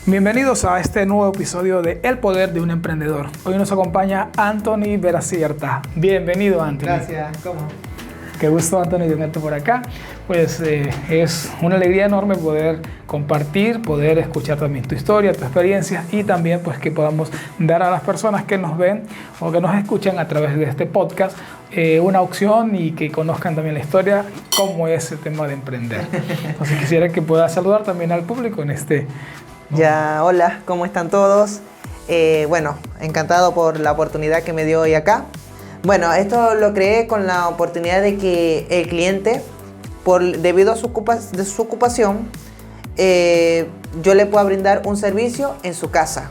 Bienvenidos a este nuevo episodio de El Poder de un Emprendedor. Hoy nos acompaña Anthony Veracierta. Bienvenido, Anthony. Gracias. ¿Cómo? Qué gusto, Anthony, tenerte por acá. Pues es una alegría enorme poder compartir, poder escuchar también tu historia, tu experiencia y también pues que podamos dar a las personas que nos ven o que nos escuchan a través de este podcast una opción y que conozcan también la historia, cómo es el tema de emprender. Entonces quisiera que puedas saludar también al público en este... Ya, hola, ¿cómo están todos? Bueno, encantado por la oportunidad que me dio hoy acá. Bueno, esto lo creé con la oportunidad de que el cliente, debido a su ocupación, yo le pueda brindar un servicio en su casa.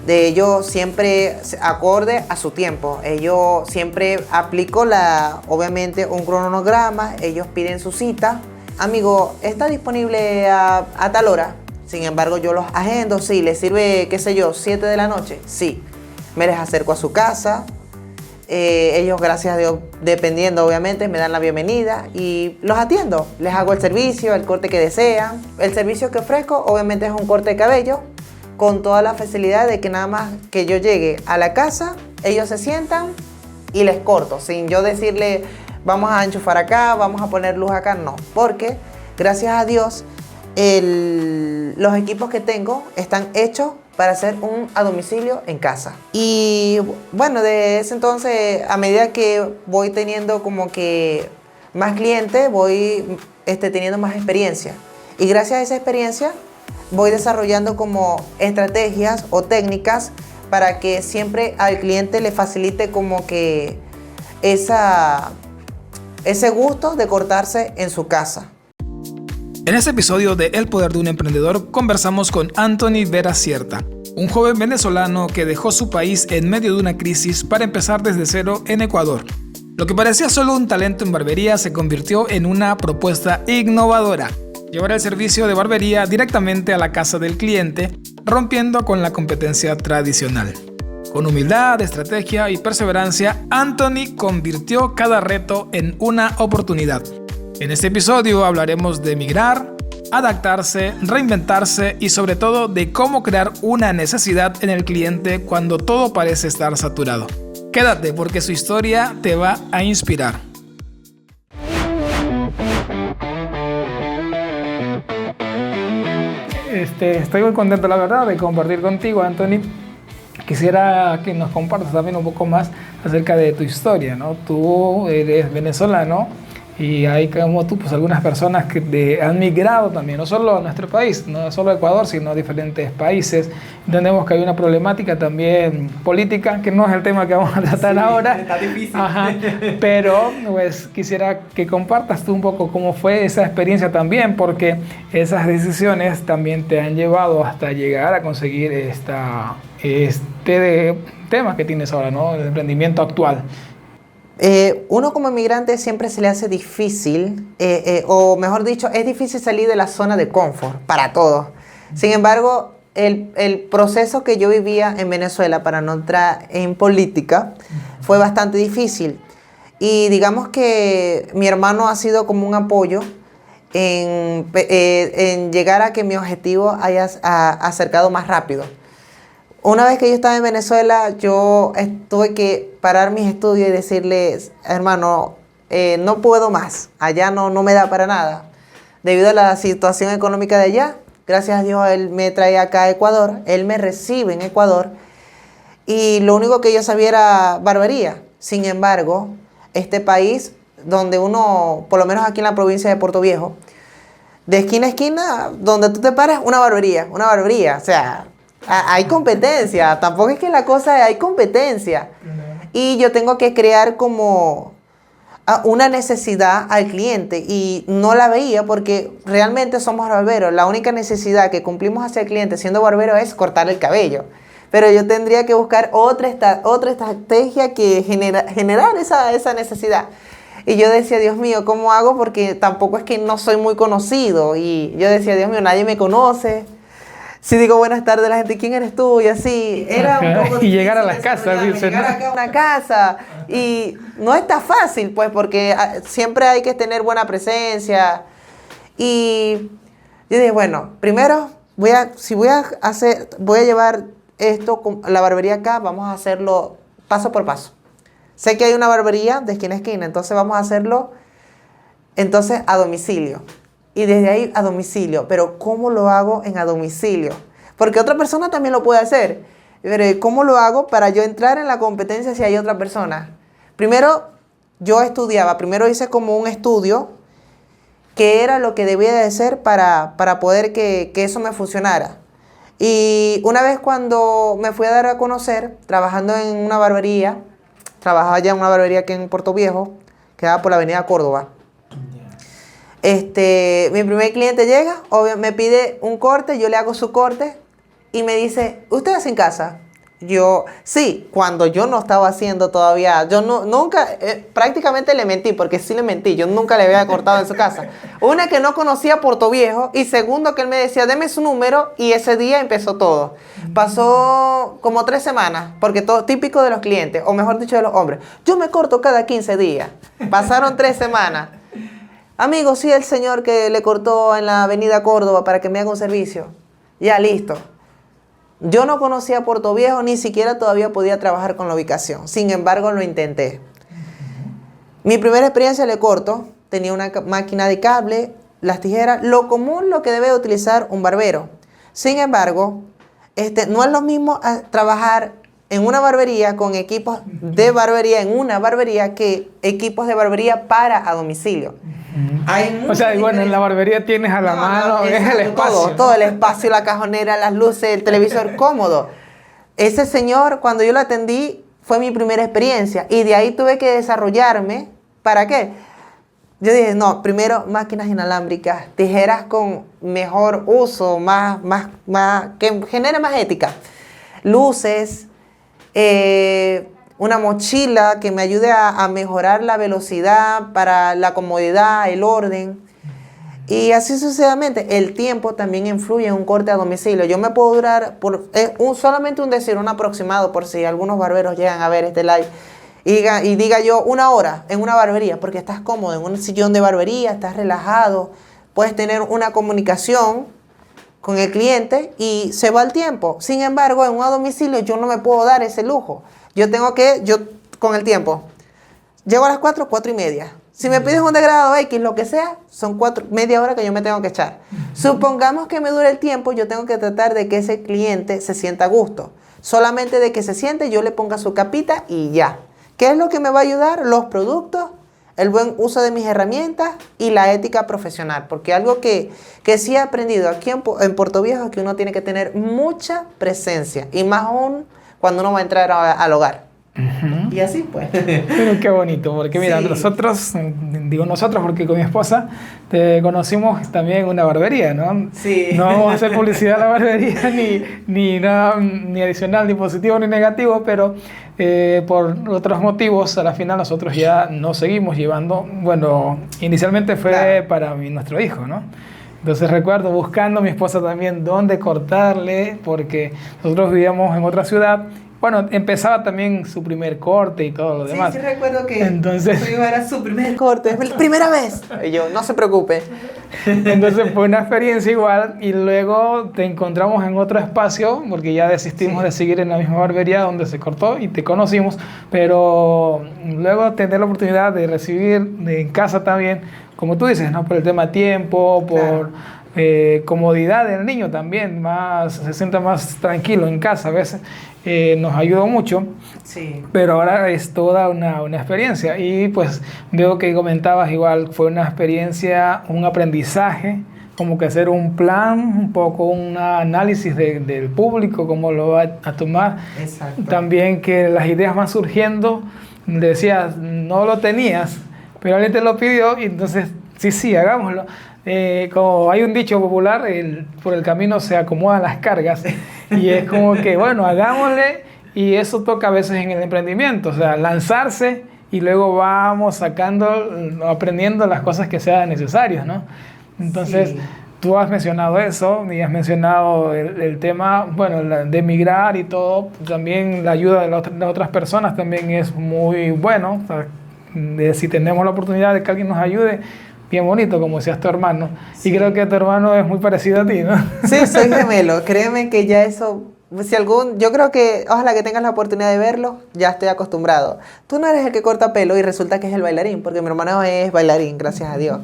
De ello siempre acorde a su tiempo. Yo siempre aplico obviamente un cronograma, ellos piden su cita. Amigo, ¿está disponible a tal hora? Sin embargo, yo los agendo, sí, les sirve, qué sé yo, 7 de la noche, sí. Me les acerco a su casa, ellos, gracias a Dios, dependiendo obviamente, me dan la bienvenida y los atiendo. Les hago el servicio, el corte que desean. El servicio que ofrezco, obviamente, es un corte de cabello, con toda la facilidad de que nada más que yo llegue a la casa, ellos se sientan y les corto, sin yo decirle, vamos a enchufar acá, vamos a poner luz acá, no. Porque, gracias a Dios, los equipos que tengo están hechos para hacer a domicilio en casa. Y bueno, de ese entonces, a medida que voy teniendo como que más clientes, voy teniendo más experiencia. Y gracias a esa experiencia, voy desarrollando como estrategias o técnicas para que siempre al cliente le facilite como que ese gusto de cortarse en su casa. En este episodio de El Poder de un Emprendedor conversamos con Anthony Veracierta, un joven venezolano que dejó su país en medio de una crisis para empezar desde cero en Ecuador. Lo que parecía solo un talento en barbería se convirtió en una propuesta innovadora: llevar el servicio de barbería directamente a la casa del cliente, rompiendo con la competencia tradicional. Con humildad, estrategia y perseverancia, Anthony convirtió cada reto en una oportunidad. En este episodio hablaremos de migrar, adaptarse, reinventarse y sobre todo de cómo crear una necesidad en el cliente cuando todo parece estar saturado. Quédate porque su historia te va a inspirar. Estoy muy contento, la verdad, de compartir contigo, Anthony. Quisiera que nos compartas también un poco más acerca de tu historia, ¿no? Tú eres venezolano. Y hay como tú, pues algunas personas que han migrado también, no solo a nuestro país, no solo a Ecuador, sino a diferentes países. Entendemos que hay una problemática también política, que no es el tema que vamos a tratar ahora. Está difícil. Ajá, pero pues quisiera que compartas tú un poco cómo fue esa experiencia también, porque esas decisiones también te han llevado hasta llegar a conseguir este tema que tienes ahora, ¿no? El emprendimiento actual. Uno como inmigrante siempre se le hace difícil, o mejor dicho, es difícil salir de la zona de confort para todos. Sin embargo, el proceso que yo vivía en Venezuela, para no entrar en política, fue bastante difícil. Y digamos que mi hermano ha sido como un apoyo en llegar a que mi objetivo haya acercado más rápido. Una vez que yo estaba en Venezuela, yo tuve que parar mis estudios y decirles, hermano, no puedo más, allá no me da para nada. Debido a la situación económica de allá, gracias a Dios, él me trae acá a Ecuador, él me recibe en Ecuador, y lo único que yo sabía era barbería. Sin embargo, este país, donde uno, por lo menos aquí en la provincia de Puerto Viejo, de esquina a esquina, donde tú te paras, una barbería, o sea... Hay competencia, tampoco es que la cosa hay competencia. Y yo tengo que crear como una necesidad al cliente y no la veía porque realmente somos barberos. La única necesidad que cumplimos hacia el cliente siendo barbero es cortar el cabello. Pero yo tendría que buscar otra estrategia que generar esa necesidad. Y yo decía, Dios mío, ¿cómo hago? Porque tampoco es que no soy muy conocido. Y yo decía, Dios mío, nadie me conoce. Si digo buenas tardes, la gente, ¿quién eres tú? Y así, era un poco y llegar a las casas. Llegar acá a una casa. Y no está fácil, pues, porque siempre hay que tener buena presencia. Y yo dije, bueno, primero voy a llevar esto, la barbería acá, vamos a hacerlo paso por paso. Sé que hay una barbería de esquina a esquina, entonces vamos a hacerlo entonces a domicilio. Y desde ahí a domicilio. Pero ¿cómo lo hago en a domicilio? Porque otra persona también lo puede hacer. Pero ¿cómo lo hago para yo entrar en la competencia si hay otra persona? Primero, yo estudiaba. Primero hice como un estudio que era lo que debía de ser para poder que eso me funcionara. Y una vez cuando me fui a dar a conocer, trabajando en una barbería, trabajaba ya en una barbería aquí en Puerto Viejo, que daba por la avenida Córdoba. Mi primer cliente llega, me pide un corte, yo le hago su corte y me dice, ¿usted hace en casa? Yo, sí, cuando yo no estaba haciendo todavía, yo nunca, prácticamente le mentí, porque sí le mentí, yo nunca le había cortado en su casa. Una, que no conocía Puerto Viejo, y segundo, que él me decía, deme su número, y ese día empezó todo. Pasó como 3 semanas, porque todo típico de los clientes, o mejor dicho de los hombres, yo me corto cada 15 días. Pasaron 3 semanas. Amigo, sí, el señor que le cortó en la avenida Córdoba para que me haga un servicio. Ya, listo. Yo no conocía Puerto Viejo, ni siquiera todavía podía trabajar con la ubicación. Sin embargo, lo intenté. Mi primera experiencia le corto. Tenía una máquina de cable, las tijeras, lo común, lo que debe utilizar un barbero. Sin embargo, no es lo mismo trabajar en una barbería con equipos de barbería en una barbería que equipos de barbería para a domicilio. O sea, y bueno, en la barbería tienes a la mano, es el espacio. Todo el espacio, la cajonera, las luces, el televisor cómodo. Ese señor, cuando yo lo atendí, fue mi primera experiencia. Y de ahí tuve que desarrollarme. ¿Para qué? Yo dije, no, primero máquinas inalámbricas, tijeras con mejor uso, que genere más ética. Luces, una mochila que me ayude a mejorar la velocidad para la comodidad, el orden. Y así sucesivamente. El tiempo también influye en un corte a domicilio. Yo me puedo durar, solamente un decir, un aproximado, por si algunos barberos llegan a ver este live, y diga yo 1 hora en una barbería, porque estás cómodo en un sillón de barbería, estás relajado, puedes tener una comunicación con el cliente y se va el tiempo. Sin embargo, en un domicilio yo no me puedo dar ese lujo. Yo con el tiempo, llego a las 4, 4:30. Si me pides un degradado X, lo que sea, son media hora que yo me tengo que echar. Supongamos que me dure el tiempo, yo tengo que tratar de que ese cliente se sienta a gusto. Solamente de que se siente, yo le ponga su capita y ya. ¿Qué es lo que me va a ayudar? Los productos, el buen uso de mis herramientas y la ética profesional. Porque algo que sí he aprendido aquí en Puerto Viejo es que uno tiene que tener mucha presencia. Y más aún cuando uno va a entrar al hogar. Uh-huh. Y así pues. Pero qué bonito, porque mira, Sí. nosotros porque con mi esposa te conocimos también en una barbería, ¿no? Sí. No vamos a hacer publicidad a la barbería, ni nada, ni adicional, ni positivo, ni negativo, pero por otros motivos, a la final nosotros ya no seguimos llevando, bueno, inicialmente fue Claro. para nuestro hijo, ¿no? Entonces recuerdo buscando a mi esposa también dónde cortarle, porque nosotros vivíamos en otra ciudad. Bueno, empezaba también su primer corte y todo lo demás. Sí, recuerdo que Entonces, su hijo era su primer corte, es la primera vez. Y yo, no se preocupe. entonces fue una experiencia igual y luego te encontramos en otro espacio porque ya desistimos de seguir en la misma barbería donde se cortó y te conocimos, pero luego tener la oportunidad de recibir en casa también, como tú dices, ¿no? Por el tema tiempo, por comodidad del niño también, se sienta más tranquilo en casa a veces. Nos ayudó mucho, Sí. pero ahora es toda una experiencia y pues veo que comentabas igual, fue una experiencia, un aprendizaje, como que hacer un plan, un poco un análisis del público, cómo lo va a tomar. Exacto. También que las ideas van surgiendo, decías, no lo tenías, pero alguien te lo pidió y entonces, sí, hagámoslo. Como hay un dicho popular, por el camino se acomodan las cargas y es como que, bueno, hagámosle y eso toca a veces en el emprendimiento, o sea, lanzarse y luego vamos aprendiendo las cosas que sean necesarias, ¿no? Entonces, Sí. tú has mencionado eso y has mencionado el tema, bueno, de emigrar y todo, también la ayuda de otras personas también es muy bueno, o sea, si tenemos la oportunidad de que alguien nos ayude, bien bonito, como decías tu hermano. Sí. Y creo que tu hermano es muy parecido a ti, ¿no? Sí, soy gemelo. Créeme que ya eso... yo creo que, ojalá que tengas la oportunidad de verlo, ya estoy acostumbrado. Tú no eres el que corta pelo y resulta que es el bailarín, porque mi hermano es bailarín, gracias a Dios.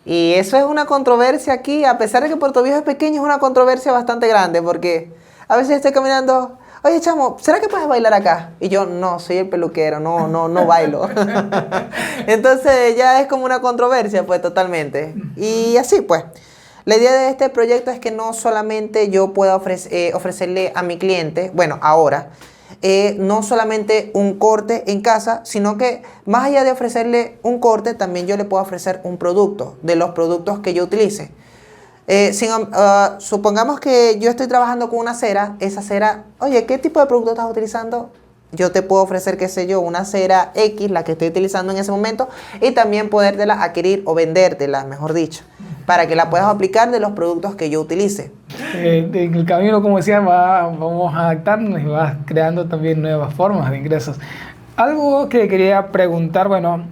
Y eso es una controversia aquí, a pesar de que Puerto Viejo es pequeño, es una controversia bastante grande, porque a veces estoy caminando, oye chamo, ¿será que puedes bailar acá? Y yo, no, soy el peluquero, no bailo. Entonces ya es como una controversia, pues, totalmente. Y así, pues. La idea de este proyecto es que no solamente yo pueda ofrecerle a mi cliente, bueno, ahora, no solamente un corte en casa, sino que más allá de ofrecerle un corte, también yo le puedo ofrecer un producto, de los productos que yo utilice. Supongamos que yo estoy trabajando con una cera, esa cera, oye, ¿qué tipo de producto estás utilizando? Yo te puedo ofrecer, qué sé yo, una cera X, la que estoy utilizando en ese momento, y también podértela adquirir o vendértela, mejor dicho, para que la puedas aplicar de los productos que yo utilice. En el camino, como decía, vamos adaptándonos y vas creando también nuevas formas de ingresos. Algo que quería preguntar, bueno,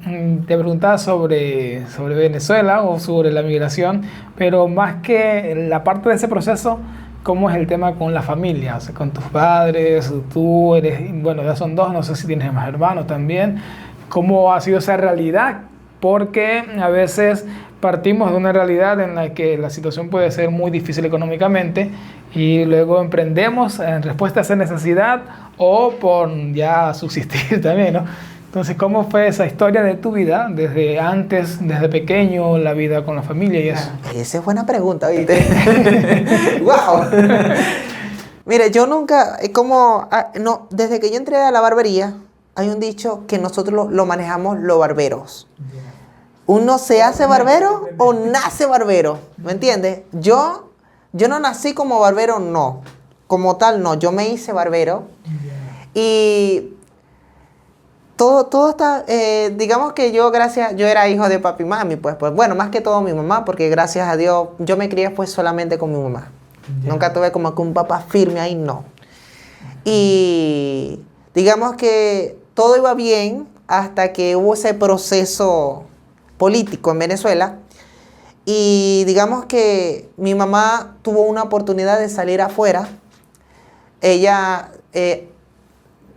te preguntaba sobre Venezuela o sobre la migración, pero más que la parte de ese proceso, ¿cómo es el tema con la familia? O sea, con tus padres, tú eres, bueno, ya son dos, no sé si tienes más hermanos también. ¿Cómo ha sido esa realidad? Porque a veces partimos de una realidad en la que la situación puede ser muy difícil económicamente y luego emprendemos en respuesta a esa necesidad o por ya subsistir también, ¿no? Entonces, ¿cómo fue esa historia de tu vida desde antes, desde pequeño, la vida con la familia y eso? Esa es buena pregunta, ¿viste? ¡Wow! Mire, yo nunca, no, desde que yo entré a la barbería, hay un dicho que nosotros lo manejamos los barberos. Uno se hace barbero o nace barbero, ¿me entiendes? Yo no nací como barbero, no. Como tal, no. Yo me hice barbero y todo está, digamos que yo era hijo de papi y mami, pues bueno, más que todo mi mamá, porque gracias a Dios yo me crié pues solamente con mi mamá. Nunca tuve como que un papá firme ahí, no. Y digamos que todo iba bien hasta que hubo ese proceso político en Venezuela y digamos que mi mamá tuvo una oportunidad de salir afuera. Ella,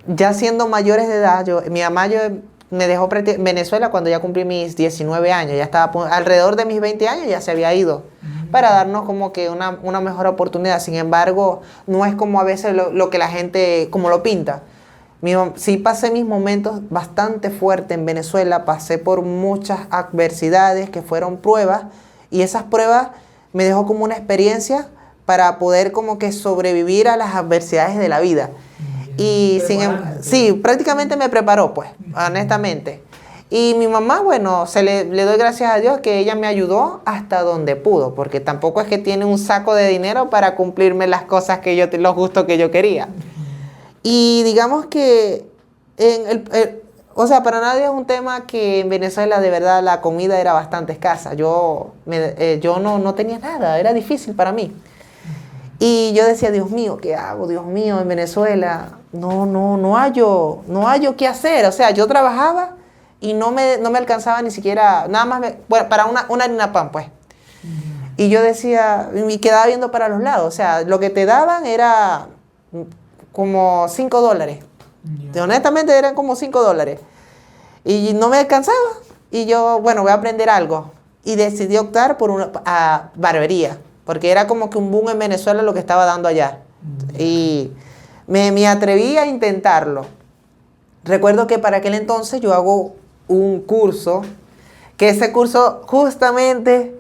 ya siendo mayores de edad, mi mamá me dejó en Venezuela cuando ya cumplí mis 19 años, ya estaba alrededor de mis 20 años, ya se había ido para darnos como que una mejor oportunidad. Sin embargo, no es como a veces lo que la gente como lo pinta. Sí pasé mis momentos bastante fuertes en Venezuela, pasé por muchas adversidades que fueron pruebas y esas pruebas me dejó como una experiencia para poder como que sobrevivir a las adversidades de la vida. Y sí, prácticamente me preparó, pues, honestamente. Y mi mamá, bueno, le doy gracias a Dios que ella me ayudó hasta donde pudo, porque tampoco es que tiene un saco de dinero para cumplirme las cosas los gustos que yo quería. Y digamos que, o sea, para nadie es un tema que en Venezuela de verdad la comida era bastante escasa. Yo no tenía nada, era difícil para mí. Y yo decía, Dios mío, ¿qué hago? Dios mío, en Venezuela no hallo qué hacer. O sea, yo trabajaba y no me alcanzaba ni siquiera, nada más, para una harina pan, pues. Y yo decía, y quedaba viendo para los lados. O sea, lo que te daban era como $5. Honestamente eran como $5. Y no me alcanzaba. Y yo, bueno, voy a aprender algo. Y decidí optar por barbería. Porque era como que un boom en Venezuela lo que estaba dando allá. Y me atreví a intentarlo. Recuerdo que para aquel entonces yo hago un curso. Que ese curso justamente,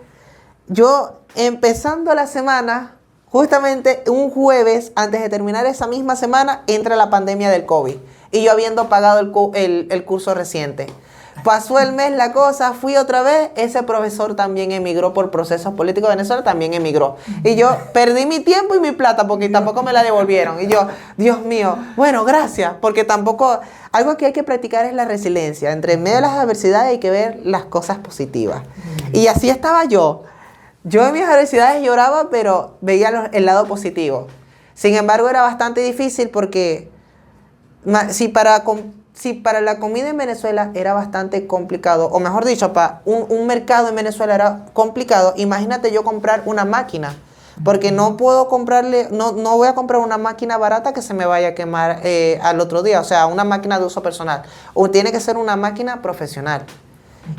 yo empezando la semana, justamente un jueves, antes de terminar esa misma semana, entra la pandemia del COVID. Y yo habiendo pagado el curso reciente. Pasó el mes la cosa, fui otra vez, ese profesor también emigró por procesos políticos de Venezuela, también emigró. Y yo perdí mi tiempo y mi plata porque tampoco me la devolvieron. Y yo, Dios mío, bueno, gracias, porque tampoco, algo que hay que practicar es la resiliencia. Entre medio de las adversidades hay que ver las cosas positivas. Y así estaba yo. Yo en mis adversidades lloraba, pero veía el lado si Sin embargo, era bastante difícil porque si si para la comida en Venezuela era bastante complicado, o mejor dicho, para un mercado en Venezuela era complicado, imagínate yo comprar una máquina. Porque no puedo comprarle, no voy a comprar una máquina barata que se me vaya a quemar al otro día. O sea, una máquina de uso personal. O tiene que ser una máquina profesional.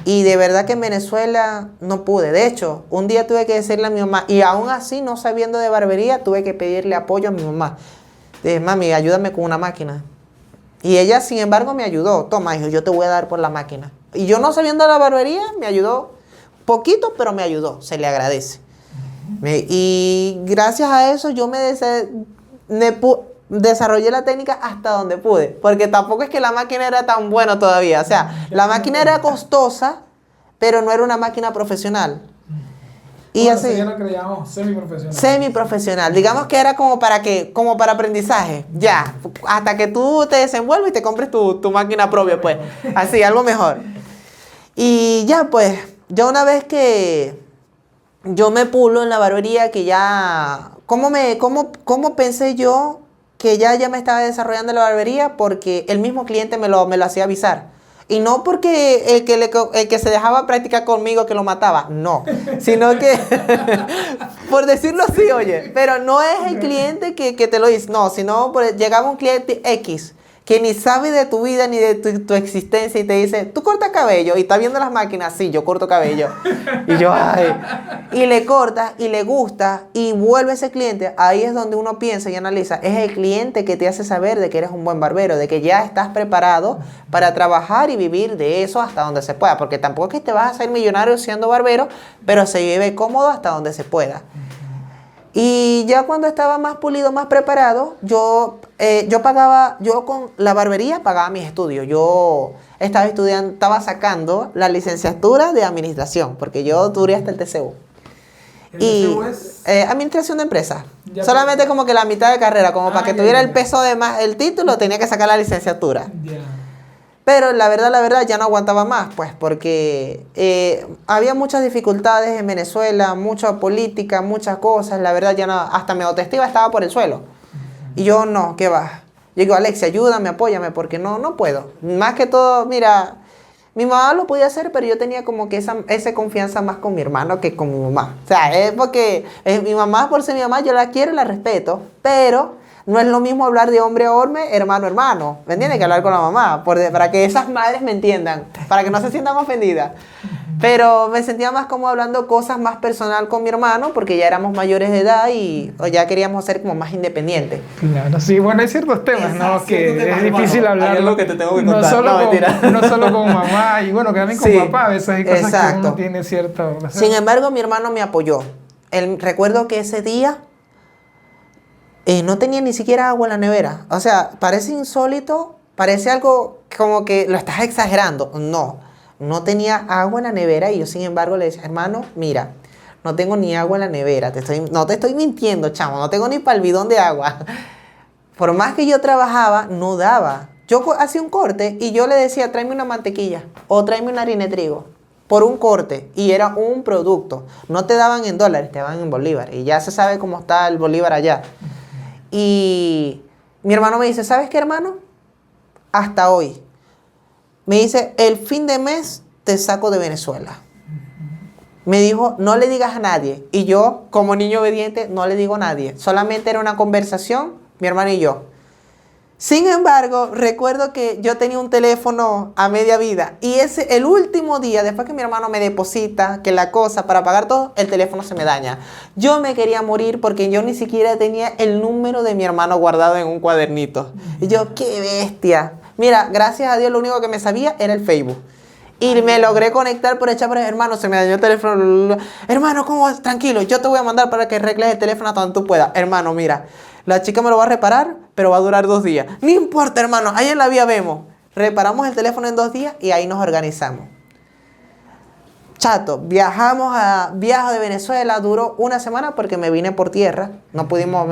Y de verdad que en Venezuela no pude. De hecho, un día tuve que decirle a mi mamá, y aún así, no sabiendo de barbería, tuve que pedirle apoyo a mi mamá. Dije, mami, ayúdame con una máquina. Y ella, sin embargo, me ayudó. Toma, hijo, yo te voy a dar por la máquina. Y yo no sabiendo de la barbería, me ayudó poquito, pero me ayudó. Se le agradece. Y gracias a eso yo desarrollé la técnica hasta donde pude. Porque tampoco es que la máquina era tan buena todavía. O sea, la máquina era costosa, pero no era una máquina profesional. Y bueno, así. Ya lo creíamos semiprofesional. Semiprofesional. Digamos que era como para aprendizaje. Ya. Hasta que tú te desenvuelves y te compres tu máquina propia, pues. Así, algo mejor. Y ya, pues, ya una vez que yo me pulo en la barbería, que ya... ¿Cómo pensé yo que ya me estaba desarrollando la barbería? Porque el mismo cliente me lo hacía avisar. Y no porque el que se dejaba practicar conmigo que lo mataba, no. Sino que, por decirlo así, oye, pero no es el cliente que te lo dice, no, sino llegaba un cliente X que ni sabe de tu vida ni de tu existencia y te dice, ¿tú cortas cabello? Y está viendo las máquinas, sí, yo corto cabello. Y yo, ay. Y le cortas y le gusta y vuelve ese cliente. Ahí es donde uno piensa y analiza. Es el cliente que te hace saber de que eres un buen barbero, de que ya estás preparado para trabajar y vivir de eso hasta donde se pueda. Porque tampoco es que te vas a hacer millonario siendo barbero, pero se vive cómodo hasta donde se pueda. Y ya cuando estaba más pulido, más preparado, yo con la barbería pagaba mis estudios. Yo estaba sacando la licenciatura de administración, porque yo duré hasta el TCU. ¿El TCU es? Administración de empresas. Solamente como que la mitad de carrera, como para que tuviera el peso de más el título, tenía que sacar la licenciatura. Pero la verdad, ya no aguantaba más, pues, porque había muchas dificultades en Venezuela, mucha política, muchas cosas. La verdad, ya no, hasta mi autoestima estaba por el suelo. Y yo, no, ¿qué va? Yo digo, Alexia, ayúdame, apóyame, porque no puedo. Más que todo, mira, mi mamá lo podía hacer, pero yo tenía como que esa confianza más con mi hermano que con mi mamá. O sea, es porque mi mamá, por ser mi mamá, yo la quiero y la respeto, pero no es lo mismo hablar de hombre a hombre, hermano a hermano. ¿Me entiendes? Que hablar con la mamá, para que esas madres me entiendan, para que no se sientan ofendidas. Pero me sentía más como hablando cosas más personal con mi hermano, porque ya éramos mayores de edad y ya queríamos ser como más independientes. Claro, sí, bueno, hay ciertos temas, ¿no? Que es difícil hablar. Hay algo que te tengo que contar. No solo con mamá, y bueno, que también con papá, a veces hay cosas que uno tiene cierta relación. Sin embargo, mi hermano me apoyó. Recuerdo que ese día no tenía ni siquiera agua en la nevera. O sea, parece insólito, parece algo como que lo estás exagerando. No tenía agua en la nevera y yo, sin embargo, le decía, hermano, mira, no tengo ni agua en la nevera. No te estoy mintiendo, chamo, no tengo ni para el bidón de agua. Por más que yo trabajaba, no daba. Yo hacía un corte y yo le decía, tráeme una mantequilla o tráeme una harina de trigo por un corte, y era un producto. No te daban en dólares, te daban en bolívares. Y ya se sabe cómo está el bolívar allá. Y mi hermano me dice, ¿sabes qué, hermano? Hasta hoy. Me dice, el fin de mes te saco de Venezuela. Me dijo, no le digas a nadie. Y yo, como niño obediente, no le digo a nadie. Solamente era una conversación, mi hermano y yo. Sin embargo, recuerdo que yo tenía un teléfono a media vida. Y el último día, después que mi hermano me deposita, que la cosa para pagar todo, el teléfono se me daña. Yo me quería morir porque yo ni siquiera tenía el número de mi hermano guardado en un cuadernito. Y yo, qué bestia. Mira, gracias a Dios lo único que me sabía era el Facebook. Y me logré conectar por echar por el hermano, se me dañó el teléfono. Hermano, ¿cómo vas? Tranquilo, yo te voy a mandar para que arregles el teléfono hasta donde tú puedas. Hermano, mira, la chica me lo va a reparar, pero va a durar 2 días. No importa, hermano, ahí en la vía vemos. Reparamos el teléfono en 2 días y ahí nos organizamos. Chato, viajo de Venezuela, duró 1 semana porque me vine por tierra. No pudimos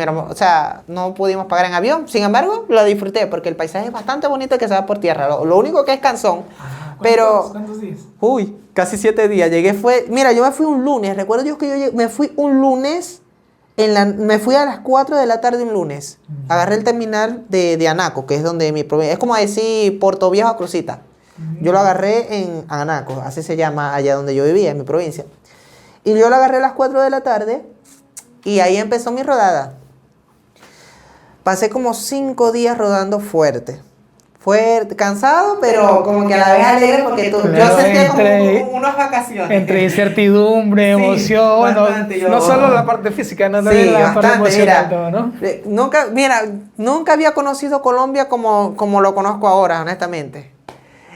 pagar en avión. Sin embargo, lo disfruté porque el paisaje es bastante bonito que se va por tierra. Lo único que es cansón. ¿Cuántos días? Casi 7 días. Yo me fui un lunes. Recuerdo yo que me fui un lunes Me fui a las 4 de la tarde un lunes. Agarré el terminal de Anaco, que es donde mi provincia. Es como decir Puerto Viejo a Crucita. Yo lo agarré en Anaco, así se llama allá donde yo vivía, en mi provincia. Y yo lo agarré a las 4 de la tarde y ahí empezó mi rodada. Pasé como 5 días rodando fuerte. Fuerte, cansado, pero como que a la vez alegre porque yo sentía como unas vacaciones. Entre incertidumbre, emoción, bastante, no solo la parte física, no también la parte emocional, todo, ¿no? Nunca había conocido Colombia como lo conozco ahora, honestamente.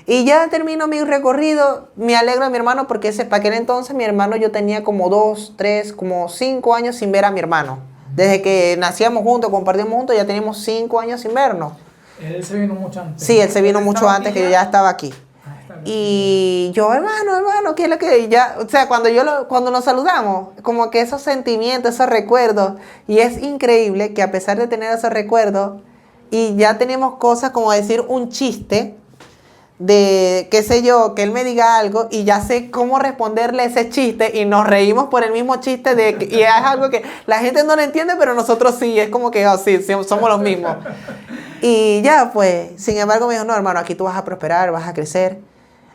Y ya termino mi recorrido, me alegro de mi hermano porque para aquel entonces mi hermano yo tenía como 2, 3, como 5 años sin ver a mi hermano. Desde que nacíamos juntos, compartimos juntos, ya teníamos 5 años sin vernos. Él se vino mucho antes. Sí, él se vino mucho antes, que yo ya estaba aquí. Y yo, hermano, ¿qué es lo que ya? O sea, cuando nos saludamos, como que esos sentimientos, esos recuerdos, y es increíble que a pesar de tener esos recuerdos, y ya tenemos cosas como decir un chiste, de, qué sé yo, que él me diga algo y ya sé cómo responderle ese chiste y nos reímos por el mismo chiste y es algo que la gente no lo entiende, pero nosotros sí, es como que, sí, somos los mismos. Y ya, pues, sin embargo me dijo, no, hermano, aquí tú vas a prosperar, vas a crecer.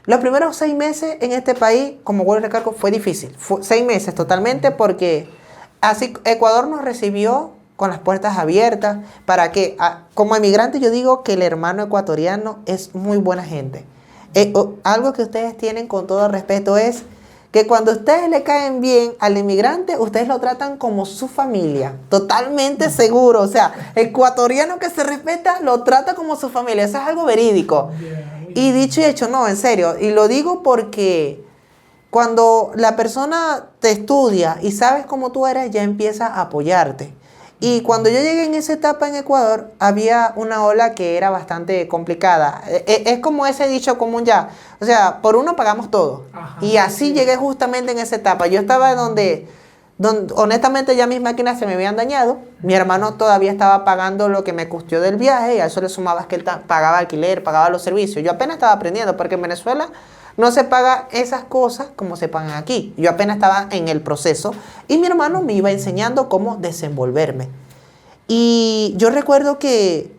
Los primeros 6 meses en este país, como vuelvo a recalco, fue difícil. 6 meses totalmente porque así Ecuador nos recibió con las puertas abiertas, para que, como emigrante yo digo que el hermano ecuatoriano es muy buena gente. Algo que ustedes tienen con todo respeto es que cuando ustedes le caen bien al inmigrante, ustedes lo tratan como su familia, totalmente seguro. O sea, el ecuatoriano que se respeta lo trata como su familia, eso es algo verídico. Y dicho y hecho, no, en serio, y lo digo porque cuando la persona te estudia y sabes cómo tú eres, ya empieza a apoyarte. Y cuando yo llegué en esa etapa en Ecuador, había una ola que era bastante complicada. Es como ese dicho común ya. O sea, por uno pagamos todo. Ajá, y así llegué justamente en esa etapa. Yo estaba donde honestamente ya mis máquinas se me habían dañado. Mi hermano todavía estaba pagando lo que me costeó del viaje y a eso le sumabas que él pagaba alquiler, pagaba los servicios. Yo apenas estaba aprendiendo porque en Venezuela no se paga esas cosas como se pagan aquí. Yo apenas estaba en el proceso y mi hermano me iba enseñando cómo desenvolverme. Y yo recuerdo que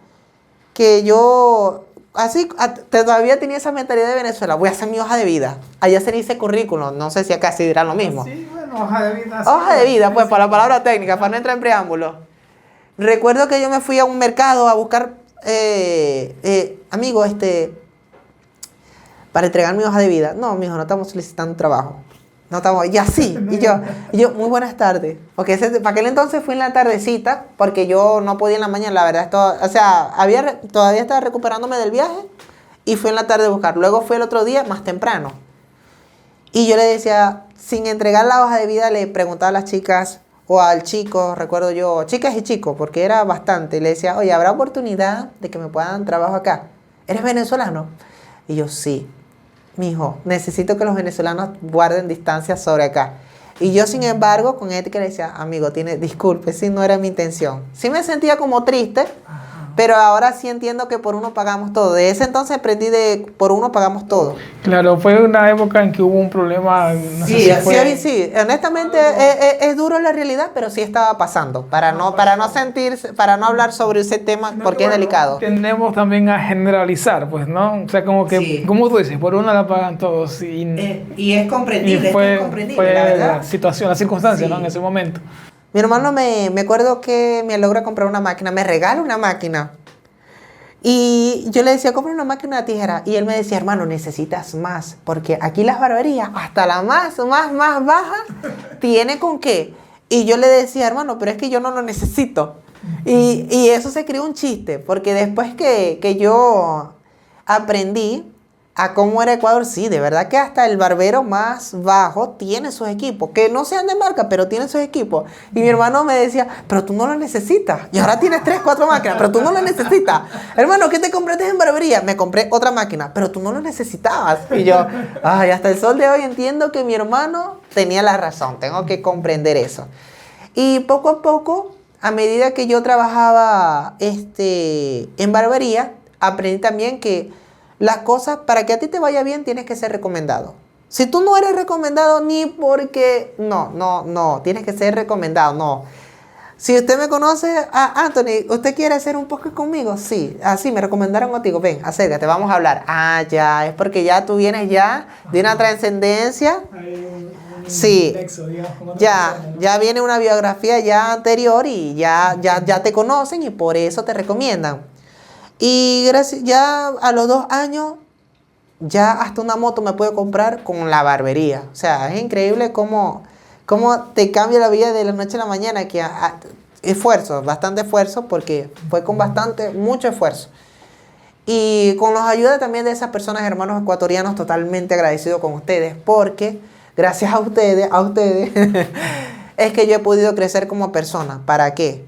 yo, así, todavía tenía esa mentalidad de Venezuela. Voy a hacer mi hoja de vida. Allá se dice currículum. No sé si acá se dirá lo mismo. Sí, bueno, hoja de vida. Hoja de vida, pues, para la palabra técnica, para no entrar en preámbulo. Recuerdo que yo me fui a un mercado a buscar, amigo, para entregar mi hoja de vida. No, mijo, no estamos solicitando trabajo. No estamos, y así. Y yo, muy buenas tardes. Porque para aquel entonces fui en la tardecita, porque yo no podía en la mañana, la verdad. Todavía estaba recuperándome del viaje y fui en la tarde a buscar. Luego fui el otro día más temprano. Y yo le decía, sin entregar la hoja de vida, le preguntaba a las chicas o al chico, recuerdo yo, chicas y chicos, porque era bastante. Y le decía, oye, ¿habrá oportunidad de que me puedan trabajo acá? ¿Eres venezolano? Y yo, sí. Mijo, necesito que los venezolanos guarden distancia sobre acá. Y yo, sin embargo, con ética le decía, amigo, disculpe, sí, no era mi intención. Sí me sentía como triste, pero ahora sí entiendo que por uno pagamos todo. De ese entonces aprendí por uno pagamos todo. Claro, fue una época en que hubo un problema. No sé si fue... sí. Honestamente es duro la realidad, pero sí estaba pasando. Para no hablar sobre ese tema, porque es delicado. Tendemos también a generalizar, pues, ¿no? O sea, como que, como tú dices, por uno la pagan todos. Y es comprendible. Y fue la verdad. La situación, la circunstancia, ¿no? En ese momento. Mi hermano me acuerdo que me logra comprar una máquina, me regala una máquina. Y yo le decía, compra una máquina de tijera. Y él me decía, hermano, necesitas más. Porque aquí las barberías, hasta la más baja, tiene con qué. Y yo le decía, hermano, pero es que yo no lo necesito. Y eso se creó un chiste. Porque después que yo aprendí a cómo era Ecuador, sí, de verdad que hasta el barbero más bajo tiene sus equipos, que no sean de marca, pero tienen sus equipos. Y mi hermano me decía, pero tú no lo necesitas. Y ahora tienes 3, 4 máquinas, pero tú no lo necesitas. Hermano, ¿qué te compraste en barbería? Me compré otra máquina, pero tú no lo necesitabas. Y yo, hasta el sol de hoy entiendo que mi hermano tenía la razón, tengo que comprender eso. Y poco a poco, a medida que yo trabajaba en barbería, aprendí también que las cosas, para que a ti te vaya bien, tienes que ser recomendado. Si tú no eres recomendado, ni porque... No, tienes que ser recomendado, no. Si usted me conoce, Anthony, ¿usted quiere hacer un podcast conmigo? Sí, así me recomendaron contigo. Ven, acércate, vamos a hablar. Ah, ya, es porque ya tú vienes ya de una trascendencia. Sí, ya viene una biografía ya anterior y ya te conocen y por eso te recomiendan. Y gracias, ya a los 2 años, ya hasta una moto me puedo comprar con la barbería. O sea, es increíble cómo te cambia la vida de la noche a la mañana, que esfuerzo, bastante esfuerzo, porque fue con mucho esfuerzo. Y con la ayuda también de esas personas, hermanos ecuatorianos, totalmente agradecido con ustedes, porque gracias a ustedes, es que yo he podido crecer como persona. ¿Para qué?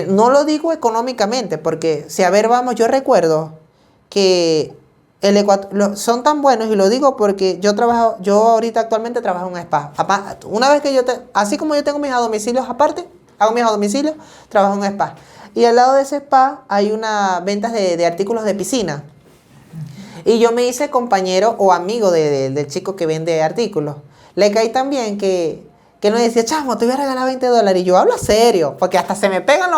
No lo digo económicamente, porque si a ver, vamos, yo recuerdo que son tan buenos, y lo digo porque yo ahorita actualmente trabajo en un spa. Una vez que así como yo tengo mis domicilios aparte, hago mis domicilios, trabajo en un spa. Y al lado de ese spa hay una ventas de artículos de piscina. Y yo me hice compañero o amigo del chico que vende artículos. Le caí tan bien que él me decía, chamo, te voy a regalar $20. Y yo hablo serio, porque hasta se me pegan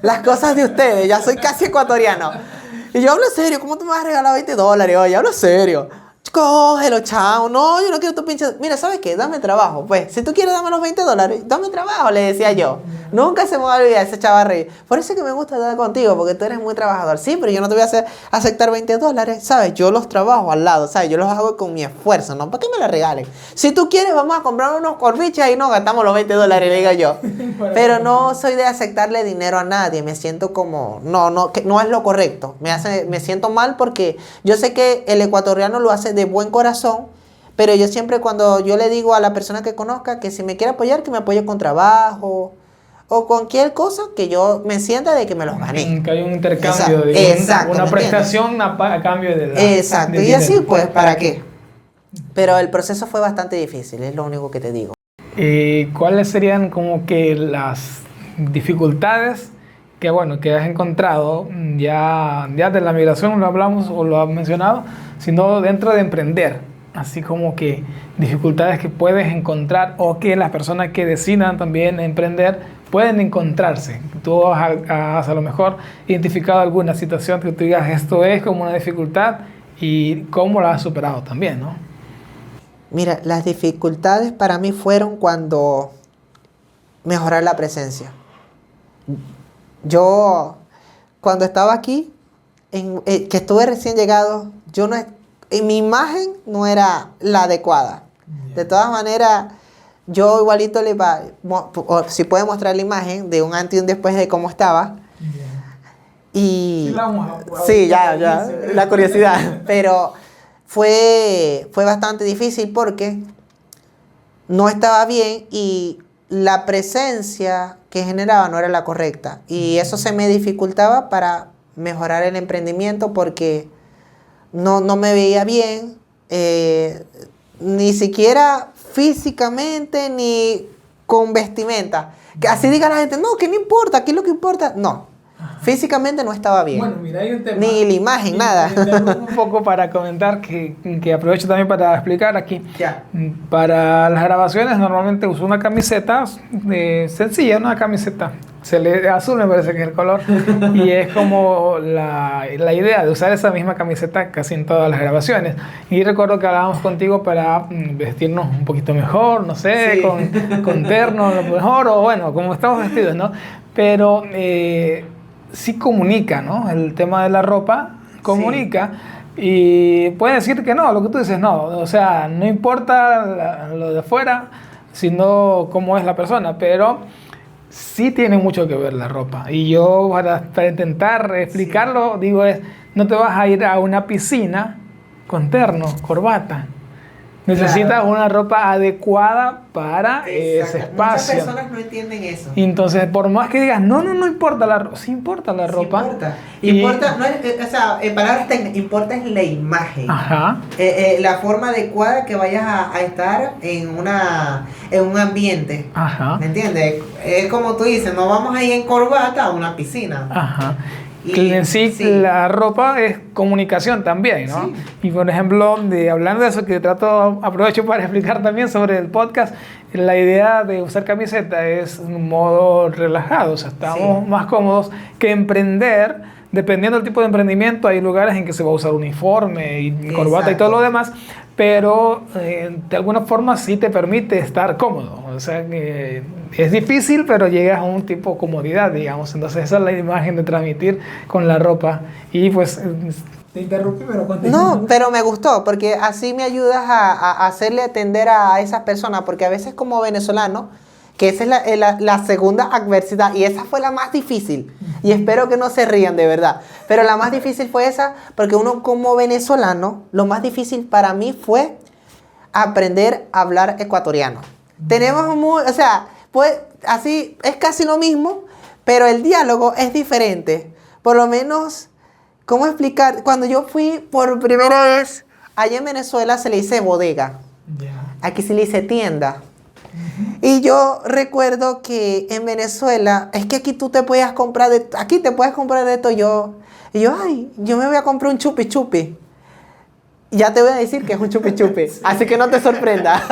las cosas de ustedes. Ya soy casi ecuatoriano. Y yo hablo serio, ¿cómo tú me vas a regalar $20? Oye, hablo serio. Cógelo, chao. No, yo no quiero tu pinche. Mira, ¿sabes qué? Dame trabajo. Pues, si tú quieres, dame los $20. Dame trabajo, le decía yo. Nunca se me va a olvidar ese chaval reír. Por eso es que me gusta estar contigo, porque tú eres muy trabajador. Sí, pero yo no te voy a aceptar $20, ¿sabes? Yo los trabajo al lado, ¿sabes? Yo los hago con mi esfuerzo, ¿no? ¿Para qué me los regalen? Si tú quieres, vamos a comprar unos corviches y nos gastamos los $20, le digo yo. Pero no soy de aceptarle dinero a nadie. Me siento como... que no es lo correcto. Me siento mal porque yo sé que el ecuatoriano lo hace de buen corazón, pero yo siempre cuando yo le digo a la persona que conozca que si me quiere apoyar, que me apoye con trabajo o cualquier cosa que yo me sienta de que me los gané. Que hay un intercambio, una prestación a cambio de la... Exacto, y así pues, ¿para qué? Pero el proceso fue bastante difícil, es lo único que te digo. ¿Cuáles serían como que las dificultades que has encontrado ya de la migración, lo hablamos o lo has mencionado, sino dentro de emprender? Así como que dificultades que puedes encontrar o que las personas que decidan también emprender pueden encontrarse. Tú has a lo mejor identificado alguna situación que tú digas, esto es como una dificultad, y cómo la has superado también, ¿no? Mira, las dificultades para mí fueron cuando mejorar la presencia. Yo, cuando estaba aquí, que estuve recién llegado, mi imagen no era la adecuada. Yeah. De todas maneras, yo igualito si puede mostrar la imagen de un antes y un después de cómo estaba. Yeah. Y sí, ya, la curiosidad. Pero fue bastante difícil porque no estaba bien y la presencia que generaba no era la correcta. Y eso se me dificultaba para mejorar el emprendimiento porque no me veía bien, ni siquiera físicamente ni con vestimenta. Que así diga la gente, no, que no importa, ¿qué es lo que importa? No, físicamente no estaba bien. Bueno, mira, hay un tema. Ni la imagen, nada. Un poco para comentar, que aprovecho también para explicar aquí. Ya. Para las grabaciones normalmente uso una camiseta sencilla, una camiseta azul, me parece que es el color, y es como la idea de usar esa misma camiseta casi en todas las grabaciones. Y recuerdo que hablábamos contigo para vestirnos un poquito mejor, no sé, sí. con terno lo mejor, o bueno, como estamos vestidos, ¿no? Pero sí comunica, ¿no? El tema de la ropa comunica. Sí. Y puede decir que no, lo que tú dices, no, o sea, no importa lo de afuera, sino cómo es la persona, pero sí tiene mucho que ver la ropa. Y yo para intentar explicarlo, sí, digo, no te vas a ir a una piscina con terno, corbata. Necesitas una ropa adecuada para ese espacio. Muchas personas no entienden eso. Y entonces, por más que digas, no importa la ropa, sí importa la ropa. Importa, no es, o sea, en palabras técnicas, importa es la imagen. Ajá. La forma adecuada que vayas a estar en un ambiente. Ajá. ¿Me entiendes? Es como tú dices, no vamos a ir en corbata a una piscina. Ajá. Que en sí, la ropa es comunicación también, ¿no? Sí. Y por ejemplo, hablando de eso, que aprovecho para explicar también sobre el podcast, la idea de usar camiseta es un modo relajado, o sea, estamos más cómodos que emprender. Dependiendo del tipo de emprendimiento, hay lugares en que se va a usar uniforme y corbata y todo lo demás, pero de alguna forma sí te permite estar cómodo. O sea, que es difícil, pero llegas a un tipo de comodidad, digamos. Entonces esa es la imagen de transmitir con la ropa. Y pues... Te interrumpí, pero continúa. No, pero me gustó, porque así me ayudas a hacerle atender a esas personas, porque a veces como venezolano, que esa es la segunda adversidad, y esa fue la más difícil, y espero que no se rían de verdad, pero la más difícil fue esa, porque uno como venezolano, lo más difícil para mí fue aprender a hablar ecuatoriano. Tenemos o sea, pues así es casi lo mismo, pero el diálogo es diferente. Por lo menos, ¿cómo explicar? Cuando yo fui por primera vez, allá en Venezuela se le dice bodega, aquí se le dice tienda. Y yo recuerdo que en Venezuela, es que aquí tú te puedes comprar aquí te puedes comprar de esto. Y yo, ay, yo me voy a comprar un chupi chupi. Ya te voy a decir que es un chupi chupi, así que no te sorprenda.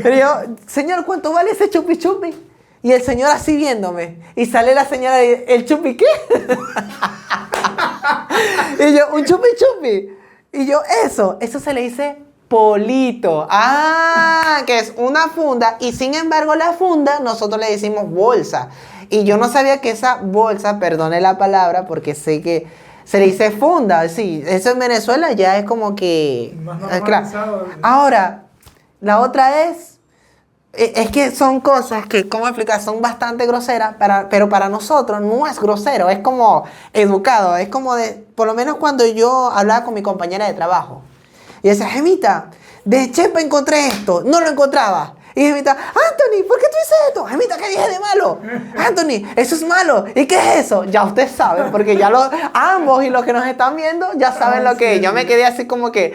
Pero yo, señor, ¿cuánto vale ese chupi chupi? Y el señor así viéndome. Y sale la señora y ¿el chupi qué? Y yo, un chupi chupi. Y yo, eso se le dice polito. Ah, que es una funda. Y sin embargo la funda nosotros le decimos bolsa. Y yo no sabía que esa bolsa, perdone la palabra, porque sé que se le dice funda. Sí, eso en Venezuela ya es como que... Más normalizado. Claro. Ahora, la otra es que son cosas que, ¿cómo explicar? Son bastante groseras, pero para nosotros no es grosero, es como educado, es como por lo menos cuando yo hablaba con mi compañera de trabajo. Y decía, Gemita, de Chepa encontré esto, no lo encontraba. Y Gemita, Anthony, ¿por qué tú dices esto? Gemita, ¿qué dije de malo? Anthony, eso es malo. ¿Y qué es eso? Ya usted sabe, porque ya ambos y los que nos están viendo ya saben lo que es. Yo me quedé así como que,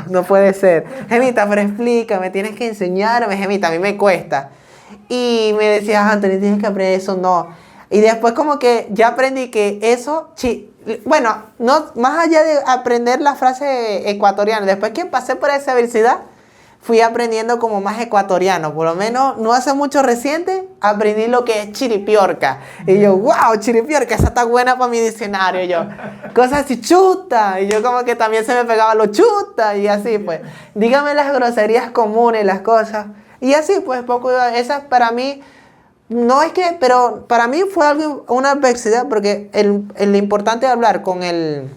no puede ser. Gemita, pero explícame, tienes que enseñarme, Gemita, a mí me cuesta. Y me decía, Anthony, tienes que aprender eso, no. Y después como que ya aprendí que eso... Bueno, no, más allá de aprender la frase ecuatoriana, después que pasé por esa adversidad, fui aprendiendo como más ecuatoriano. Por lo menos, no hace mucho reciente, aprendí lo que es chiripiorca. Y yo, wow, chiripiorca, esa está buena para mi diccionario. Y yo, cosas así, chuta. Y yo como que también se me pegaba lo chuta. Y así, pues, dígame las groserías comunes, las cosas. Y así, pues, poco, esas para mí... No es que, pero para mí fue una adversidad, porque lo importante de hablar con el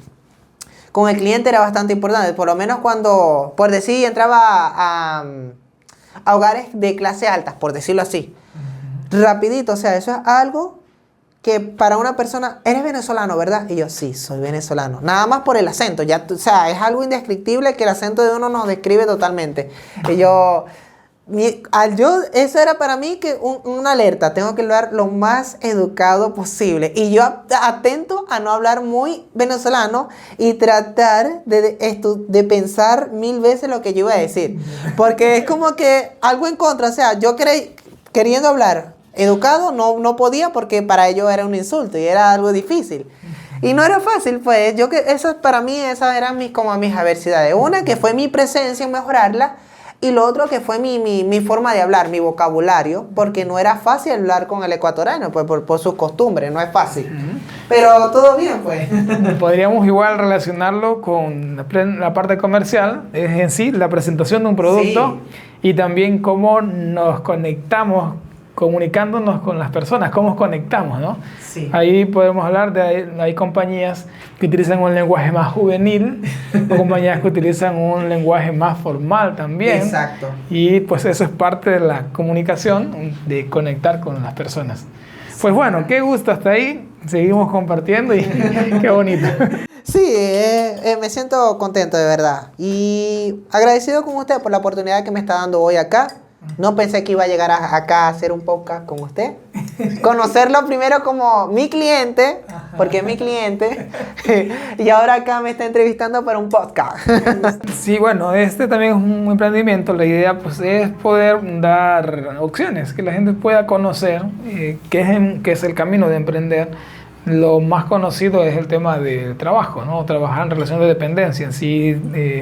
cliente era bastante importante. Por lo menos cuando, por decir, entraba a hogares de clase alta, por decirlo así. Rapidito, o sea, eso es algo que para una persona, eres venezolano, ¿verdad? Y yo, sí, soy venezolano. Nada más por el acento, ya, o sea, es algo indescriptible que el acento de uno nos describe totalmente. Y yo... eso era para mí que una alerta, tengo que hablar lo más educado posible y yo atento a no hablar muy venezolano y tratar de pensar 1000 veces lo que yo iba a decir, porque es como que algo en contra, o sea, yo queriendo hablar educado no podía, porque para ellos era un insulto y era algo difícil. Y no era fácil, pues, para mí esas eran mis adversidades. Una que fue mi presencia en mejorarla, y lo otro que fue mi forma de hablar, mi vocabulario, porque no era fácil hablar con el ecuatoriano, pues por sus costumbres, no es fácil. Pero todo bien, pues. Podríamos igual relacionarlo con la parte comercial, es en sí la presentación de un producto, y también cómo nos conectamos, comunicándonos con las personas, cómo conectamos, ¿no? Sí. Ahí podemos hablar hay compañías que utilizan un lenguaje más juvenil, o compañías que utilizan un lenguaje más formal también. Exacto. Y pues eso es parte de la comunicación, de conectar con las personas. Pues bueno, qué gusto hasta ahí, seguimos compartiendo y qué bonito. Sí, me siento contento de verdad y agradecido con usted por la oportunidad que me está dando hoy acá. No pensé que iba a llegar acá a hacer un podcast con usted. Conocerlo primero como mi cliente, porque es mi cliente, y ahora acá me está entrevistando para un podcast. Sí, bueno, este también es un emprendimiento. La idea pues, es poder dar opciones, que la gente pueda conocer qué es el camino de emprender. Lo más conocido es el tema del trabajo, ¿no? Trabajar en relación de dependencia, en sí,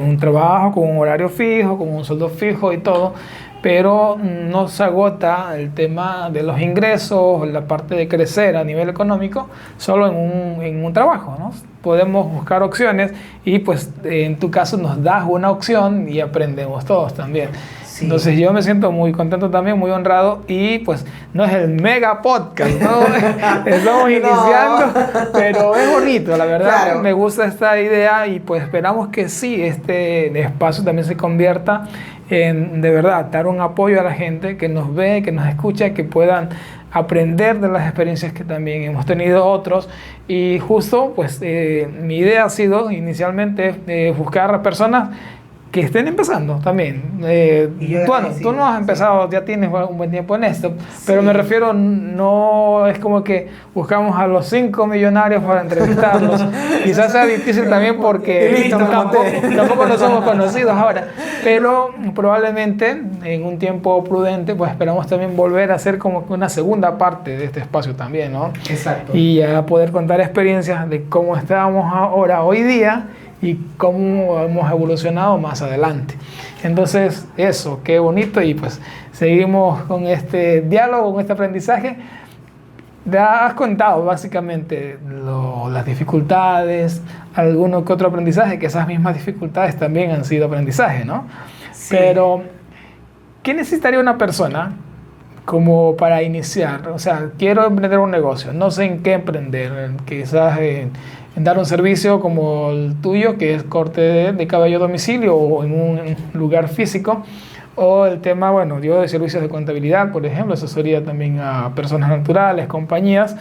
un trabajo con un horario fijo, con un sueldo fijo y todo, pero no se agota el tema de los ingresos, la parte de crecer a nivel económico, solo en un trabajo, ¿no? Podemos buscar opciones y pues en tu caso nos das una opción y aprendemos todos también. Sí. Entonces yo me siento muy contento también, muy honrado y pues no es el mega podcast, ¿no? Estamos iniciando, pero es bonito, la verdad. Claro. Me gusta esta idea y pues esperamos que sí, este espacio también se convierta en, de verdad, dar un apoyo a la gente que nos ve, que nos escucha, que puedan aprender de las experiencias que también hemos tenido otros. Y justo pues mi idea ha sido inicialmente buscar personas que estén empezando también. Tú no has empezado, ya tienes un buen tiempo en esto, sí. Pero me refiero, no es como que buscamos a los 5 millonarios para entrevistarlos. Quizás sea difícil también porque tampoco no somos conocidos ahora, pero probablemente en un tiempo prudente pues esperamos también volver a hacer como una segunda parte de este espacio también, ¿no? Exacto. Y ya poder contar experiencias de cómo estábamos ahora, hoy día, y cómo hemos evolucionado más adelante. Entonces, eso, qué bonito, y pues seguimos con este diálogo, con este aprendizaje. Te has contado básicamente las dificultades, alguno que otro aprendizaje, que esas mismas dificultades también han sido aprendizaje, ¿no? Sí. Pero, ¿qué necesitaría una persona como para iniciar? O sea, quiero emprender un negocio, no sé en qué emprender, quizás en dar un servicio como el tuyo, que es corte de cabello a domicilio o en un lugar físico, o el tema, bueno, yo de servicios de contabilidad, por ejemplo, asesoría también a personas naturales, compañías,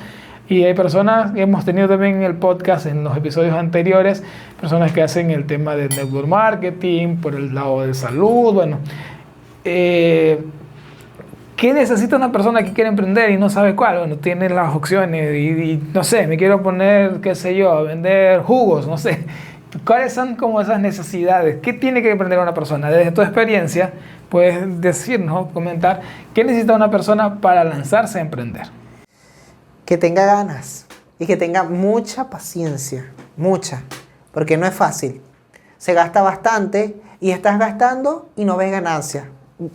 y hay personas que hemos tenido también en el podcast, en los episodios anteriores, personas que hacen el tema de network marketing, por el lado de salud, bueno, ¿qué necesita una persona que quiere emprender y no sabe cuál? Bueno, tiene las opciones y no sé, me quiero poner, qué sé yo, a vender jugos, no sé. ¿Cuáles son como esas necesidades? ¿Qué tiene que emprender una persona? Desde tu experiencia, puedes decirnos, comentar, ¿qué necesita una persona para lanzarse a emprender? Que tenga ganas y que tenga mucha paciencia, mucha, porque no es fácil. Se gasta bastante y estás gastando y no ves ganancia.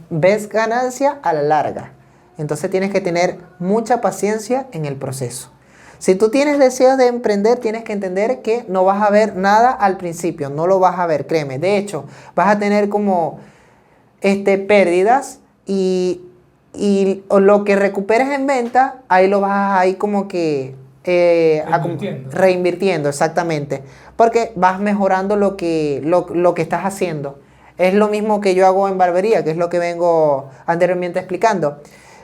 Ves ganancia a la larga. Entonces tienes que tener mucha paciencia en el proceso. Si tú tienes deseos de emprender, tienes que entender que no vas a ver nada al principio, no lo vas a ver, créeme. De hecho, vas a tener como pérdidas y lo que recuperes en venta, ahí lo vas a ir como que reinvirtiendo, exactamente. Porque vas mejorando lo que estás haciendo. Es lo mismo que yo hago en barbería, que es lo que vengo anteriormente explicando.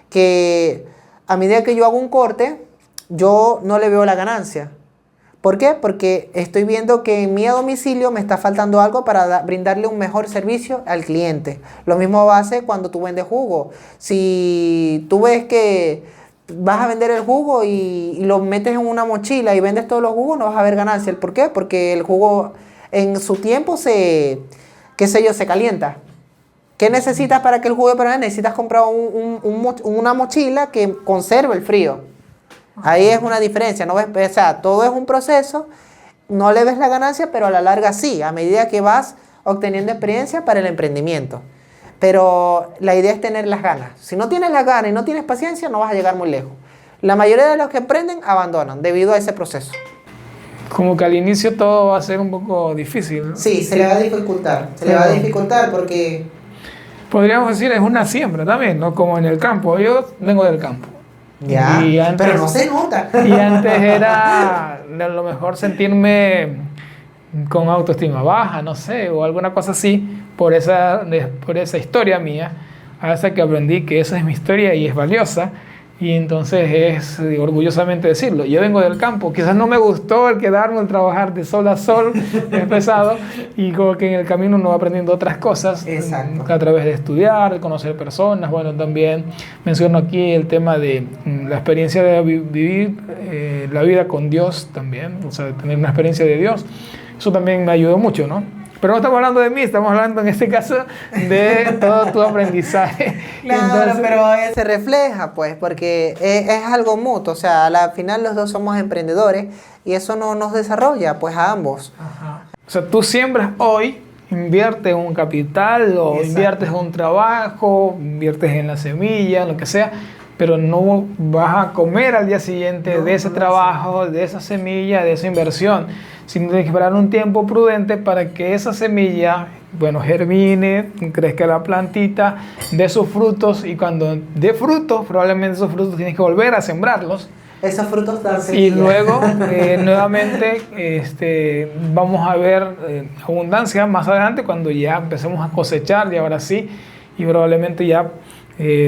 Que a medida que yo hago un corte, yo no le veo la ganancia. ¿Por qué? Porque estoy viendo que en mi domicilio me está faltando algo para brindarle un mejor servicio al cliente. Lo mismo va a hacer cuando tú vendes jugo. Si tú ves que vas a vender el jugo y lo metes en una mochila y vendes todos los jugos, no vas a ver ganancia. ¿Por qué? Porque el jugo en su tiempo se calienta. ¿Qué necesitas para que el jugo permanezca? Necesitas comprar una mochila que conserve el frío. Ahí es una diferencia, ¿no ves? O sea, todo es un proceso, no le ves la ganancia, pero a la larga sí, a medida que vas obteniendo experiencia para el emprendimiento. Pero la idea es tener las ganas. Si no tienes las ganas y no tienes paciencia, no vas a llegar muy lejos. La mayoría de los que emprenden abandonan debido a ese proceso. Como que al inicio todo va a ser un poco difícil, ¿no? Sí, se le va a dificultar. Se le va a dificultar porque... Podríamos decir, es una siembra también, ¿no? Como en el campo. Yo vengo del campo. Ya, pero no se nota. Y antes era a lo mejor sentirme con autoestima baja, no sé, o alguna cosa así, por esa historia mía, hasta que aprendí que esa es mi historia y es valiosa. Y entonces es orgullosamente decirlo. Yo vengo del campo, quizás no me gustó el quedarme, el trabajar de sol a sol, es pesado, y como que en el camino uno va aprendiendo otras cosas. Exacto. A través de estudiar, de conocer personas. Bueno, también menciono aquí el tema de la experiencia de vivir la vida con Dios también, o sea, de tener una experiencia de Dios. Eso también me ayudó mucho, ¿no? Pero no estamos hablando de mí, estamos hablando en este caso de todo tu aprendizaje. Claro, entonces, pero se refleja, pues, porque es algo mutuo. O sea, al final los dos somos emprendedores y eso nos desarrolla, pues, a ambos. Ajá. O sea, tú siembras hoy inviertes en un capital o Exacto. inviertes en un trabajo, inviertes en la semilla, lo que sea, pero no vas a comer al día siguiente de ese trabajo, de esa semilla, de esa inversión, sino tienes que esperar un tiempo prudente para que esa semilla, bueno, germine, crezca la plantita, dé sus frutos, y cuando dé frutos, probablemente esos frutos tienes que volver a sembrarlos. Esos frutos dan Y semilla. luego, nuevamente, vamos a ver abundancia más adelante cuando ya empecemos a cosechar, y ahora sí, y probablemente ya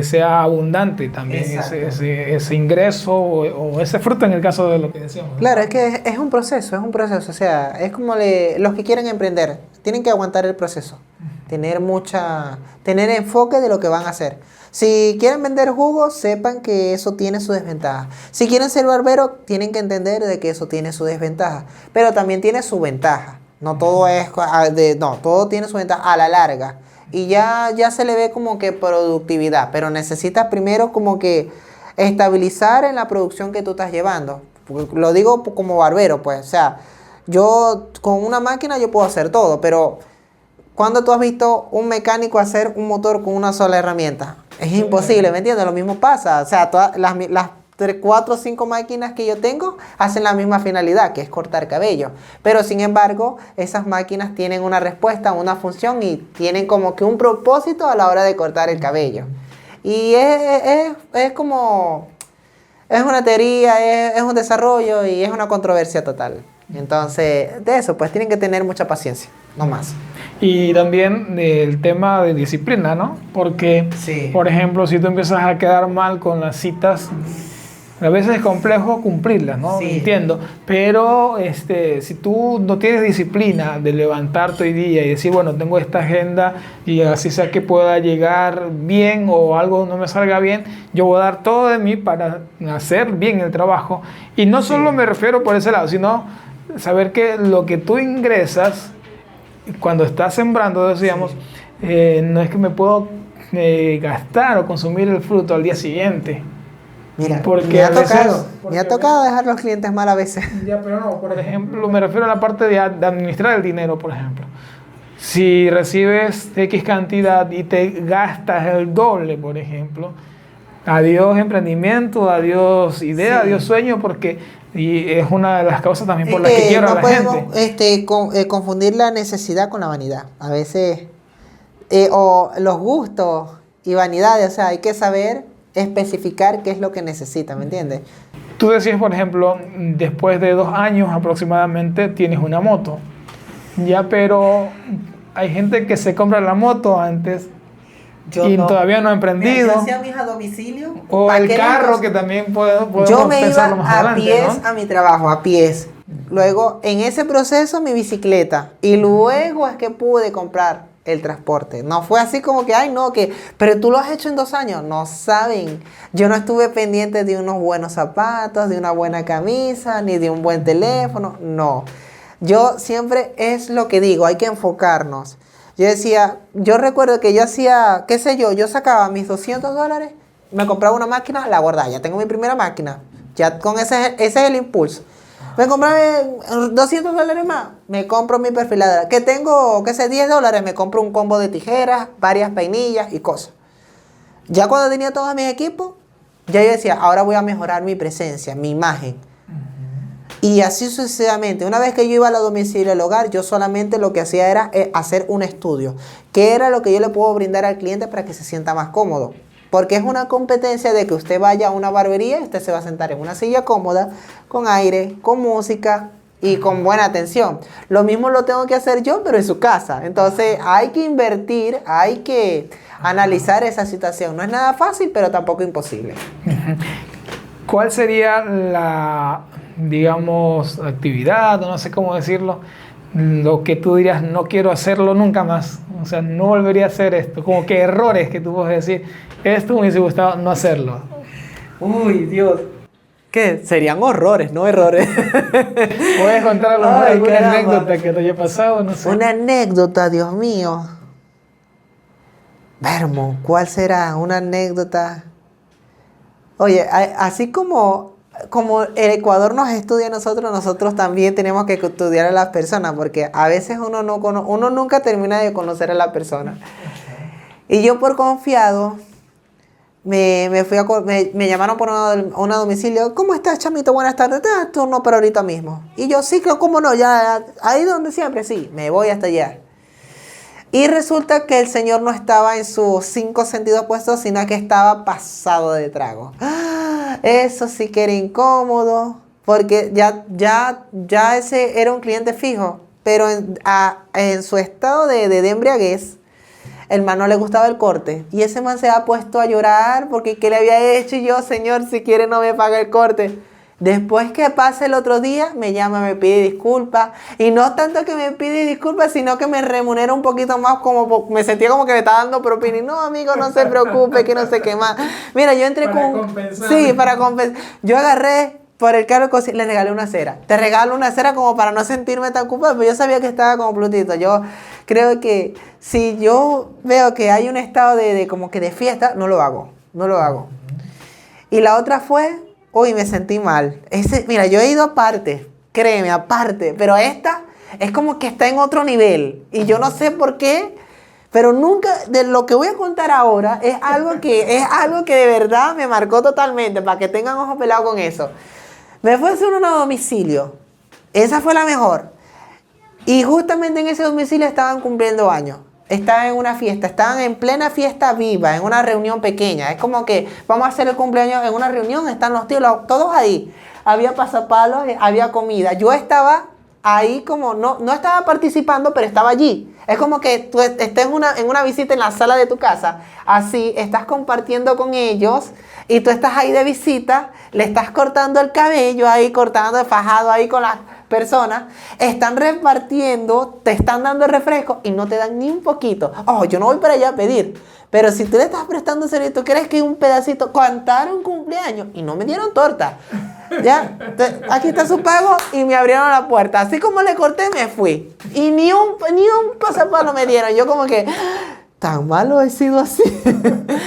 sea abundante también ese ingreso o ese fruto en el caso de lo que decíamos, ¿no? Claro, es que es un proceso, o sea, es como los que quieren emprender, tienen que aguantar el proceso, tener enfoque de lo que van a hacer. Si quieren vender jugos, sepan que eso tiene su desventaja. Si quieren ser barbero, tienen que entender de que eso tiene su desventaja, pero también tiene su ventaja. No todo todo tiene su ventaja a la larga. Y ya se le ve como que productividad, pero necesitas primero como que estabilizar en la producción que tú estás llevando. Lo digo como barbero, pues, o sea, yo con una máquina yo puedo hacer todo, pero ¿cuándo tú has visto un mecánico hacer un motor con una sola herramienta? Es imposible, ¿me entiendes? Lo mismo pasa, o sea, todas las 4 o 5 máquinas que yo tengo hacen la misma finalidad, que es cortar cabello. Pero sin embargo, esas máquinas tienen una respuesta, una función y tienen como que un propósito a la hora de cortar el cabello. Y es como, es una teoría, es un desarrollo y es una controversia total. Entonces, de eso, pues tienen que tener mucha paciencia, no más. Y también el tema de disciplina, ¿no? Porque, Sí. por ejemplo, si tú empiezas a quedar mal con las citas, a veces es complejo cumplirlas, ¿no? Sí. Entiendo. Pero si tú no tienes disciplina de levantarte hoy día y decir, bueno, tengo esta agenda y así sea que pueda llegar bien o algo no me salga bien, yo voy a dar todo de mí para hacer bien el trabajo. Y no solo me refiero por ese lado, sino saber que lo que tú ingresas cuando estás sembrando, decíamos, no es que me puedo gastar o consumir el fruto al día siguiente. Mira, Porque me a ha veces- tocado dejar los clientes mal a veces. Ya, pero no, por ejemplo, me refiero a la parte de administrar el dinero, por ejemplo. Si recibes X cantidad y te gastas el doble, por ejemplo, adiós emprendimiento, adiós idea, Sí. adiós sueño, y es una de las causas también por las que quiero a No la podemos gente. confundir la necesidad con la vanidad. A veces, o los gustos y vanidades, o sea, hay que saber especificar qué es lo que necesita, ¿me entiendes? Tú decías, por ejemplo, después de 2 años aproximadamente tienes una moto. Ya, pero hay gente que se compra la moto antes y todavía no ha emprendido. Mira, yo hacía mis a domicilio. O ¿pa' el qué carro, lejos? que también podemos Yo me pensarlo iba más a adelante, pies ¿no? a mi trabajo, a pies. Luego, en ese proceso, mi bicicleta. Y luego es que pude comprar el transporte. No fue así como que, ay, no, pero tú lo has hecho en 2 años. No saben. Yo no estuve pendiente de unos buenos zapatos, de una buena camisa, ni de un buen teléfono. No. Yo siempre es lo que digo, hay que enfocarnos. Yo decía, yo recuerdo que yo hacía, qué sé yo sacaba mis $200, me compraba una máquina, la guardaba, ya tengo mi primera máquina, ya con ese es el impulso. Me compraba $200 más, me compro mi perfiladora. Que tengo, qué sé, $10, me compro un combo de tijeras, varias peinillas y cosas. Ya cuando tenía todos mis equipos, ya yo decía, ahora voy a mejorar mi presencia, mi imagen. Y así sucesivamente. Una vez que yo iba a la domicilio al hogar, yo solamente lo que hacía era hacer un estudio. ¿Qué era lo que yo le puedo brindar al cliente para que se sienta más cómodo? Porque es una competencia de que usted vaya a una barbería y usted se va a sentar en una silla cómoda, con aire, con música y con buena atención. Lo mismo lo tengo que hacer yo, pero en su casa. Entonces hay que invertir, hay que analizar esa situación. No es nada fácil, pero tampoco imposible. ¿Cuál sería la, digamos, actividad, o no sé cómo decirlo, lo que tú dirías, no quiero hacerlo nunca más? O sea, no volvería a hacer esto. Como que errores que tú puedes decir, esto me hubiese gustado no hacerlo. Uy, Dios. ¿Qué? Serían horrores, no errores. ¿Puedes contar a lo mejor Ay, alguna caramba. anécdota que te haya pasado? No sé. Una anécdota, Dios mío. Vermo, ¿cuál será? Una anécdota. Oye, así como como el Ecuador nos estudia a nosotros, nosotros también tenemos que estudiar a las personas, porque a veces uno nunca termina de conocer a la persona. Y yo por confiado me llamaron por una domicilio. ¿Cómo estás, chamito? Buenas tardes. Te das turno para ahorita mismo. Y yo, sí, cómo no, ya ahí donde siempre, sí, me voy hasta allá. Y resulta que el señor no estaba en sus 5 sentidos puestos, sino que estaba pasado de trago. Eso sí que era incómodo, porque ya ese era un cliente fijo, pero en su estado de embriaguez, el man no le gustaba el corte. Y ese man se ha puesto a llorar porque ¿qué le había hecho? Y yo, señor, si quiere no me paga el corte. Después que pase el otro día, me llama, me pide disculpas. Y no tanto que me pide disculpas, sino que me remunera un poquito más, como me sentía como que me estaba dando propina. Y no, amigo, no se preocupe, que no sé qué más. Mira, yo entré para compensar. Sí, para compensar. Yo agarré por el carro, le regalé una cera. Te regalo una cera como para no sentirme tan culpable, pero yo sabía que estaba como Plutito. Yo creo que si yo veo que hay un estado de como que de fiesta, no lo hago. Y la otra fue... Uy, me sentí mal. Mira, yo he ido aparte, créeme, aparte. Pero esta es como que está en otro nivel. Y yo no sé por qué, pero nunca, de lo que voy a contar ahora, es algo que de verdad me marcó totalmente, para que tengan ojos pelados con eso. Me fue a hacer un domicilio. Esa fue la mejor. Y justamente en ese domicilio estaban cumpliendo años. Estaban en una fiesta, estaban en plena fiesta viva, en una reunión pequeña. Es como que vamos a hacer el cumpleaños en una reunión, están los tíos, todos ahí. Había pasapalos, había comida. Yo estaba ahí como, no estaba participando, pero estaba allí. Es como que tú estés en una visita en la sala de tu casa. Así, estás compartiendo con ellos y tú estás ahí de visita, le estás cortando el cabello ahí, fajado ahí con las personas, están repartiendo, te están dando el refresco y no te dan ni un poquito. Ojo, yo no voy para allá a pedir, pero si tú le estás prestando servicio, tú crees que un pedacito, cantaron cumpleaños y no me dieron torta. Ya, aquí está su pago y me abrieron la puerta. Así como le corté, me fui. Y ni un pasapalo me dieron. Yo como que... Tan malo he sido así.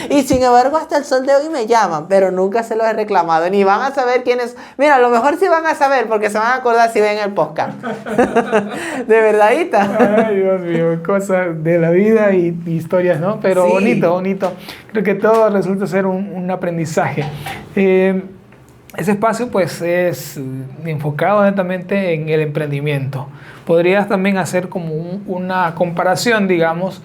Y sin embargo, hasta el sol de hoy me llaman, pero nunca se los he reclamado. Ni van a saber quiénes. Mira, a lo mejor sí van a saber, porque se van a acordar si ven el podcast. De verdadita. Ay, Dios mío, cosas de la vida y historias, ¿no? Pero sí. Bonito. Creo que todo resulta ser un aprendizaje. Ese espacio, pues, es enfocado netamente en el emprendimiento. Podrías también hacer como una comparación, digamos.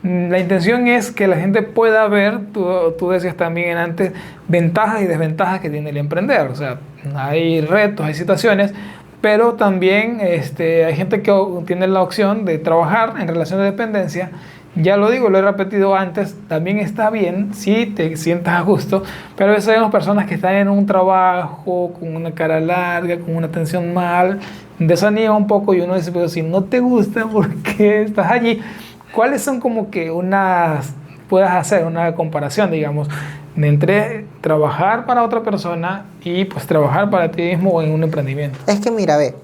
La intención es que la gente pueda ver, tú decías también antes, ventajas y desventajas que tiene el emprender. O sea, hay retos, hay situaciones, pero también hay gente que tiene la opción de trabajar en relación de dependencia. Ya lo digo, lo he repetido antes, también está bien si te sientas a gusto, pero a veces vemos personas que están en un trabajo con una cara larga, con una atención mal, desanima un poco y uno dice, pero si no te gusta, ¿por qué estás allí? ¿Cuáles son como que puedas hacer una comparación, digamos, entre trabajar para otra persona y pues trabajar para ti mismo o en un emprendimiento? Es que mira, ve,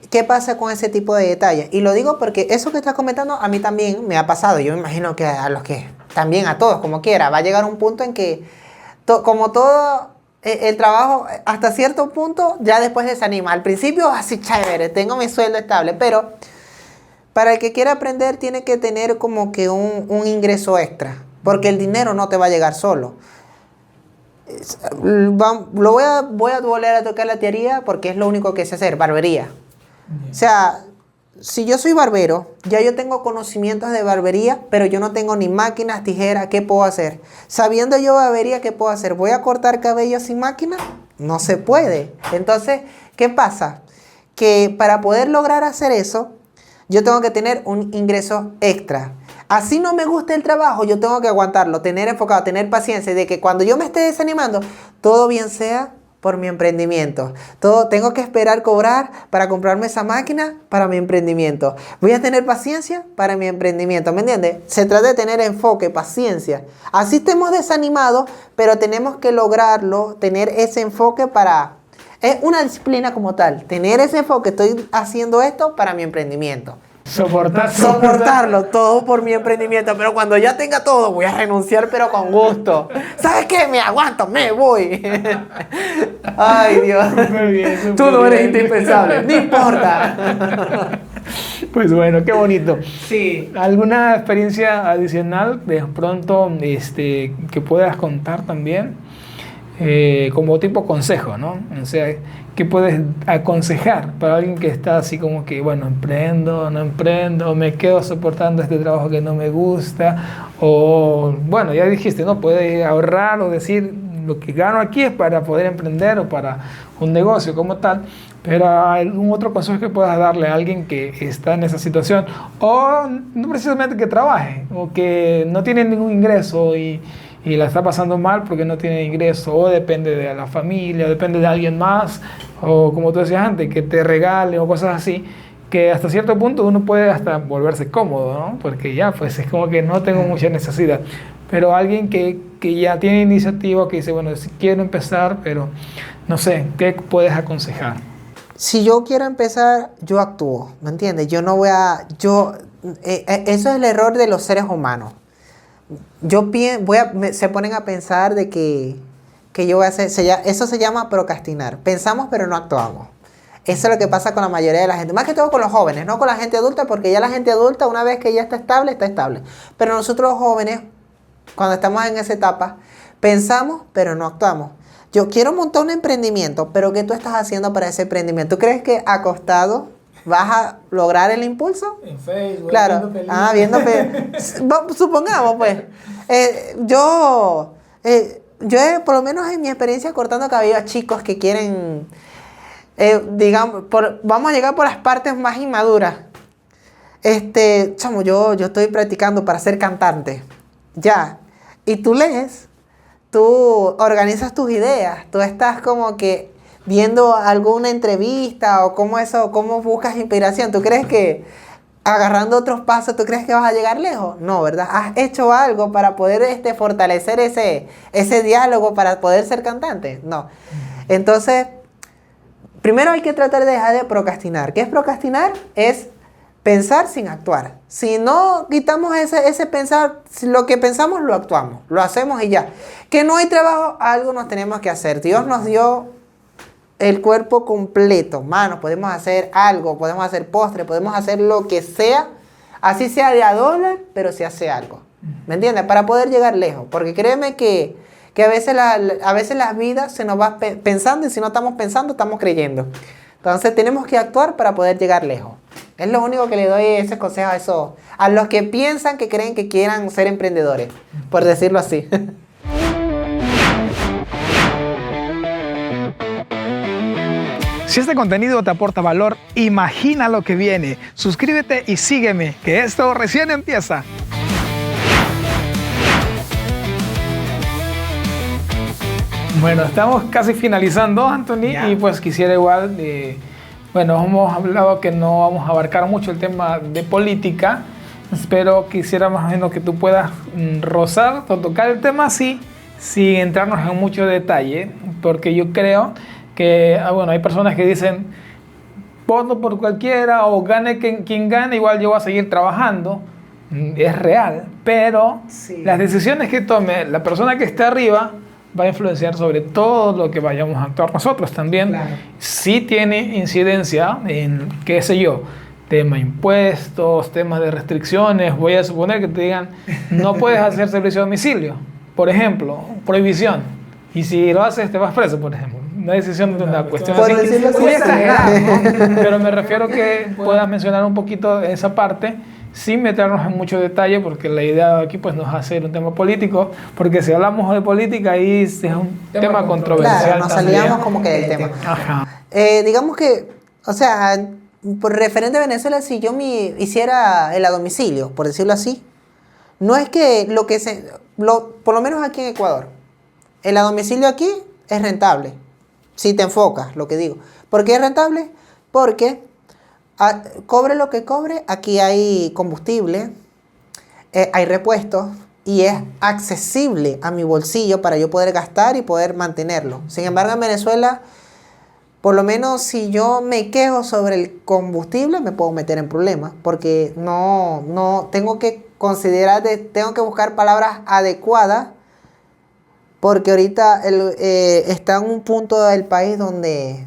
¿qué pasa con ese tipo de detalles? Y lo digo porque eso que estás comentando a mí también me ha pasado. Yo me imagino que a los que, también a todos, como quiera, va a llegar un punto en que, como todo el trabajo, hasta cierto punto ya después desanima. Al principio, así chévere, tengo mi sueldo estable, pero... Para el que quiera aprender tiene que tener como que un ingreso extra, porque el dinero no te va a llegar solo. Voy a volver a tocar la teoría porque es lo único que sé hacer, barbería. O sea, si yo soy barbero, ya yo tengo conocimientos de barbería, pero yo no tengo ni máquinas, tijeras, ¿qué puedo hacer? Sabiendo yo barbería, ¿qué puedo hacer? ¿Voy a cortar cabello sin máquina? No se puede. Entonces, ¿qué pasa? Que para poder lograr hacer eso, yo tengo que tener un ingreso extra. Así no me gusta el trabajo, yo tengo que aguantarlo, tener enfocado, tener paciencia de que cuando yo me esté desanimando, todo bien sea por mi emprendimiento. Tengo que esperar cobrar para comprarme esa máquina para mi emprendimiento. Voy a tener paciencia para mi emprendimiento, ¿me entiendes? Se trata de tener enfoque, paciencia. Así estemos desanimados, pero tenemos que lograrlo, tener ese enfoque para... Es una disciplina como tal, tener ese enfoque, estoy haciendo esto para mi emprendimiento. Soportarlo todo por mi emprendimiento, pero cuando ya tenga todo voy a renunciar, pero con gusto. ¿Sabes qué? Me aguanto, me voy. Ay, Dios. Súper bien, Tú no eres indispensable, no importa. Pues bueno, qué bonito. Sí. ¿Alguna experiencia adicional de pronto que puedas contar también? Como tipo consejo, ¿no? O sea, ¿qué puedes aconsejar para alguien que está así como que, bueno, emprendo, no emprendo, me quedo soportando este trabajo que no me gusta? O, bueno, ya dijiste, ¿no? Puede ahorrar o decir, lo que gano aquí es para poder emprender o para un negocio como tal. Pero algún otro consejo que puedas darle a alguien que está en esa situación, o no precisamente que trabaje, o que no tiene ningún ingreso y la está pasando mal porque no tiene ingreso, o depende de la familia, o depende de alguien más, o como tú decías antes, que te regale o cosas así, que hasta cierto punto uno puede hasta volverse cómodo, ¿no? Porque ya, pues es como que no tengo mucha necesidad. Pero alguien que ya tiene iniciativa, que dice, bueno, si quiero empezar, pero no sé, ¿qué puedes aconsejar? Si yo quiero empezar, yo actúo, ¿me entiendes? Yo no voy a... eso es el error de los seres humanos. Se ponen a pensar de que yo voy a hacer... Eso se llama procrastinar. Pensamos, pero no actuamos. Eso es lo que pasa con la mayoría de la gente. Más que todo con los jóvenes, no con la gente adulta, porque ya la gente adulta, una vez que ya está estable, está estable. Pero nosotros los jóvenes, cuando estamos en esa etapa, pensamos, pero no actuamos. Yo quiero montar un emprendimiento, pero ¿qué tú estás haciendo para ese emprendimiento? ¿Tú crees que acostado vas a lograr el impulso? En Facebook, claro. Viendo supongamos, pues. Yo por lo menos en mi experiencia cortando cabello a chicos que quieren, digamos, vamos a llegar por las partes más inmaduras. Chamo, yo estoy practicando para ser cantante. Ya. Y tú lees. Tú organizas tus ideas, tú estás como que viendo alguna entrevista o cómo buscas inspiración. ¿Tú crees que agarrando otros pasos, tú crees que vas a llegar lejos? No, ¿verdad? ¿Has hecho algo para poder fortalecer ese diálogo para poder ser cantante? No. Entonces, primero hay que tratar de dejar de procrastinar. ¿Qué es procrastinar? Es pensar sin actuar. Si no quitamos ese pensar, lo que pensamos lo actuamos, lo hacemos y ya. Que no hay trabajo, algo nos tenemos que hacer. Dios nos dio el cuerpo completo, manos, podemos hacer algo, podemos hacer postre, podemos hacer lo que sea, así sea de a dólar, pero se hace algo. ¿Me entiendes? Para poder llegar lejos. Porque créeme que a veces las vidas se nos va pensando y si no estamos pensando, estamos creyendo. Entonces tenemos que actuar para poder llegar lejos. Es lo único que le doy ese consejo a los que piensan que creen que quieran ser emprendedores, por decirlo así. Si este contenido te aporta valor, imagina lo que viene. Suscríbete y sígueme, que esto recién empieza. Bueno, estamos casi finalizando, Anthony, Ya. y pues quisiera igual, bueno, hemos hablado que no vamos a abarcar mucho el tema de política, pero quisiera más o menos que tú puedas rozar o tocar el tema así, sin entrarnos en mucho detalle, porque yo creo que, bueno, hay personas que dicen, voto por cualquiera o gane quien gane, igual yo voy a seguir trabajando. Es real, pero Sí. las decisiones que tome la persona que esté arriba va a influenciar sobre todo lo que vayamos a actuar nosotros también. Claro. Sí tiene incidencia en, qué sé yo, tema impuestos, temas de restricciones. Voy a suponer que te digan, no puedes hacer servicio a domicilio, por ejemplo, prohibición. Y si lo haces, te vas preso, por ejemplo. Una decisión de una cuestión Por así, decirlo así, muy sí. exagerada, ¿no? Pero me refiero que puedas mencionar un poquito de esa parte sin meternos en mucho detalle, porque la idea de aquí pues no es hacer un tema político, porque si hablamos de política ahí es un tema controversial. Claro, nos también. salíamos como que del tema. Ajá. Digamos que, o sea, por referente a Venezuela, si yo me hiciera el a domicilio, por decirlo así, no es que por lo menos aquí en Ecuador, el a domicilio aquí es rentable, si te enfocas, lo que digo. ¿Por qué es rentable? Porque cobre lo que cobre, aquí hay combustible, hay repuestos y es accesible a mi bolsillo para yo poder gastar y poder mantenerlo. Sin embargo, en Venezuela por lo menos si yo me quejo sobre el combustible, me puedo meter en problemas, porque no tengo que considerar, tengo que buscar palabras adecuadas, porque ahorita está en un punto del país donde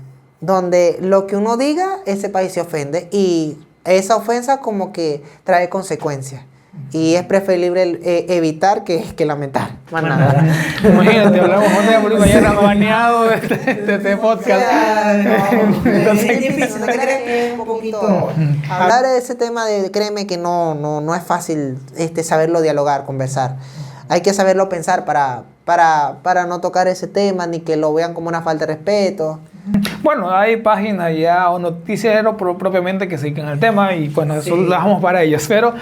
lo que uno diga, ese país se ofende, y esa ofensa como que trae consecuencias. Y es preferible evitar que lamentar. Más nada. Imagínate, hablamos de mañana baneado de este podcast. Entonces, es difícil, un poquito. Hablar de ese tema, créeme que no es fácil saberlo dialogar, conversar. Hay que saberlo pensar para no tocar ese tema, ni que lo vean como una falta de respeto. Bueno, hay páginas ya o noticieros propiamente que se dedican al tema y bueno, eso lo dejamos para ellos. Pero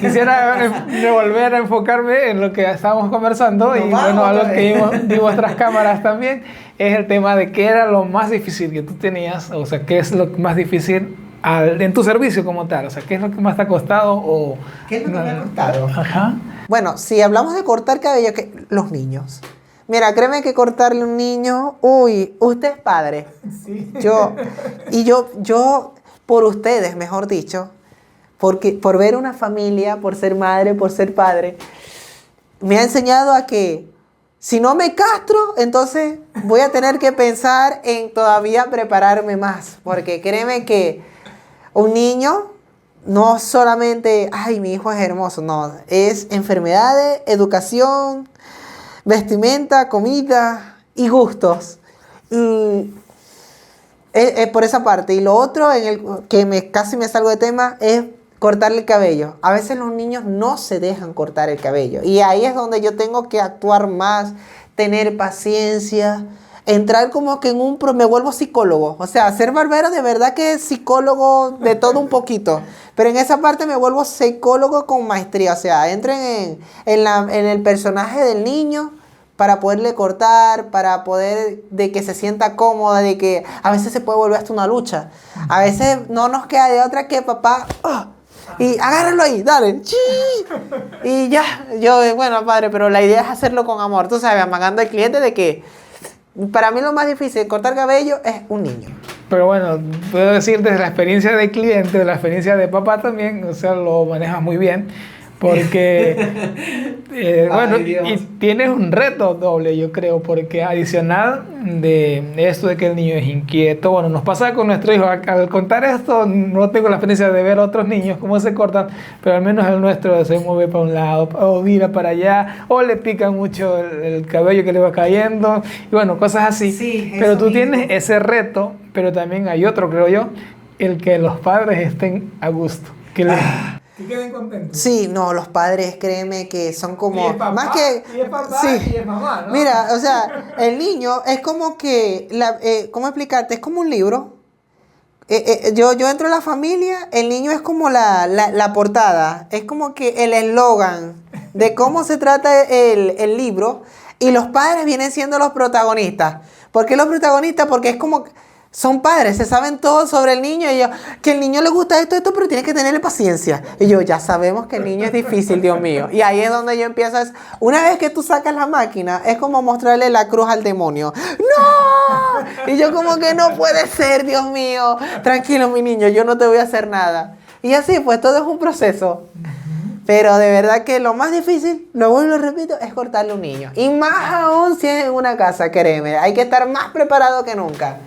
quisiera volver a enfocarme en lo que estábamos conversando y bueno, algo que vimos tras cámaras también es el tema de qué era lo más difícil que tú tenías, o sea, qué es lo más difícil en tu servicio como tal, o sea, qué es lo que más te ha costado o... ¿Qué es lo que me ha costado? Ajá. Bueno, si hablamos de cortar cabello, los niños. Mira, créeme que cortarle a un niño, usted es padre. Sí. Yo, por ustedes, mejor dicho, porque por ver una familia, por ser madre, por ser padre, me ha enseñado a que si no me castro, entonces voy a tener que pensar en todavía prepararme más. Porque créeme que un niño no solamente, ay, mi hijo es hermoso, no, es enfermedades, educación, vestimenta, comida y gustos. Y por esa parte. Y lo otro, casi me salgo de tema, es cortarle el cabello. A veces los niños no se dejan cortar el cabello. Y ahí es donde yo tengo que actuar más, tener paciencia, entrar como que me vuelvo psicólogo. O sea, ser barbero de verdad que es psicólogo de todo un poquito. Pero en esa parte me vuelvo psicólogo con maestría. O sea, entren en el personaje del niño para poderle cortar, para poder de que se sienta cómoda, de que a veces se puede volver hasta una lucha. A veces no nos queda de otra que papá, y agárralo ahí, dale, y ya, bueno, padre, pero la idea es hacerlo con amor, tú sabes, amagando al cliente de que para mí lo más difícil de cortar cabello es un niño. Pero bueno, puedo decir desde la experiencia de cliente, de la experiencia de papá también, o sea, lo manejas muy bien. Porque, bueno, y tienes un reto doble, yo creo, porque adicional de esto de que el niño es inquieto, bueno, nos pasa con nuestro hijo, al contar esto, no tengo la experiencia de ver a otros niños cómo se cortan, pero al menos el nuestro se mueve para un lado, o mira para allá, o le pica mucho el cabello que le va cayendo, y bueno, cosas así. Sí, pero tú tienes ese reto, pero también hay otro, creo yo, el que los padres estén a gusto, que queden contentos. Sí, no, los padres, créeme que son como... Y es papá, más que... y es papá, sí. Y es mamá, ¿no? Mira, o sea, el niño es como que... ¿cómo explicarte? Es como un libro. Yo entro a la familia, el niño es como la portada. Es como que el eslogan de cómo se trata el libro. Y los padres vienen siendo los protagonistas. ¿Por qué los protagonistas? Porque es como... Son padres, se saben todo sobre el niño. Y yo, que el niño le gusta esto, pero tienes que tenerle paciencia. Y yo, ya sabemos que el niño es difícil, Dios mío. Y ahí es donde yo empiezo. Una vez que tú sacas la máquina, es como mostrarle la cruz al demonio. ¡No! Y yo como que no puede ser, Dios mío. Tranquilo, mi niño, yo no te voy a hacer nada. Y así, pues todo es un proceso. Pero de verdad que lo más difícil, lo vuelvo y lo repito, es cortarle a un niño. Y más aún si es en una casa, créeme. Hay que estar más preparado que nunca.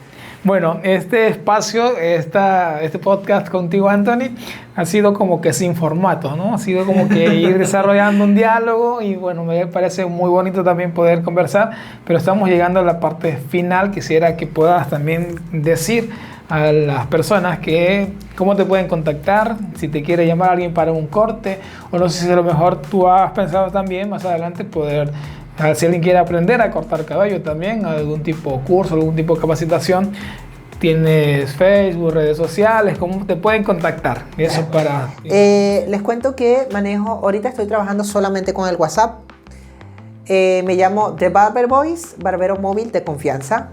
Bueno, este espacio, este podcast contigo, Anthony, ha sido como que sin formato, ¿no? Ha sido como que ir desarrollando un diálogo y bueno, me parece muy bonito también poder conversar, pero estamos llegando a la parte final. Quisiera que puedas también decir a las personas que cómo te pueden contactar, si te quiere llamar alguien para un corte, o no sé si a lo mejor tú has pensado también más adelante poder... Si alguien quiere aprender a cortar cabello también, algún tipo de curso, algún tipo de capacitación, tienes Facebook, redes sociales, ¿cómo te pueden contactar? Eso para... les cuento que ahorita estoy trabajando solamente con el WhatsApp. Me llamo The Barber Boys, barbero móvil de confianza.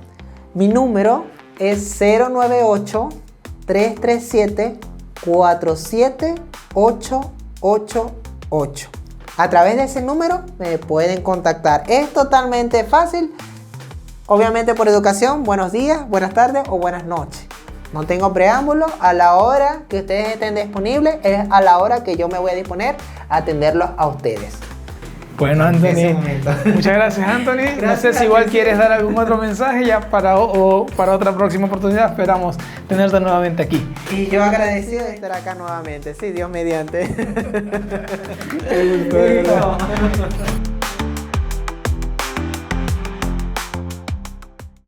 Mi número es 098-337-47888. A través de ese número me pueden contactar. Es totalmente fácil. Obviamente por educación, buenos días, buenas tardes o buenas noches. No tengo preámbulo, a la hora que ustedes estén disponibles es a la hora que yo me voy a disponer a atenderlos a ustedes. Bueno, Anthony, muchas gracias, Anthony. Gracias, no sé si igual quieres dar algún otro mensaje ya para otra próxima oportunidad. Esperamos tenerte nuevamente aquí. Y yo agradecido de estar acá nuevamente. Sí, Dios mediante. Qué gusto, de verdad.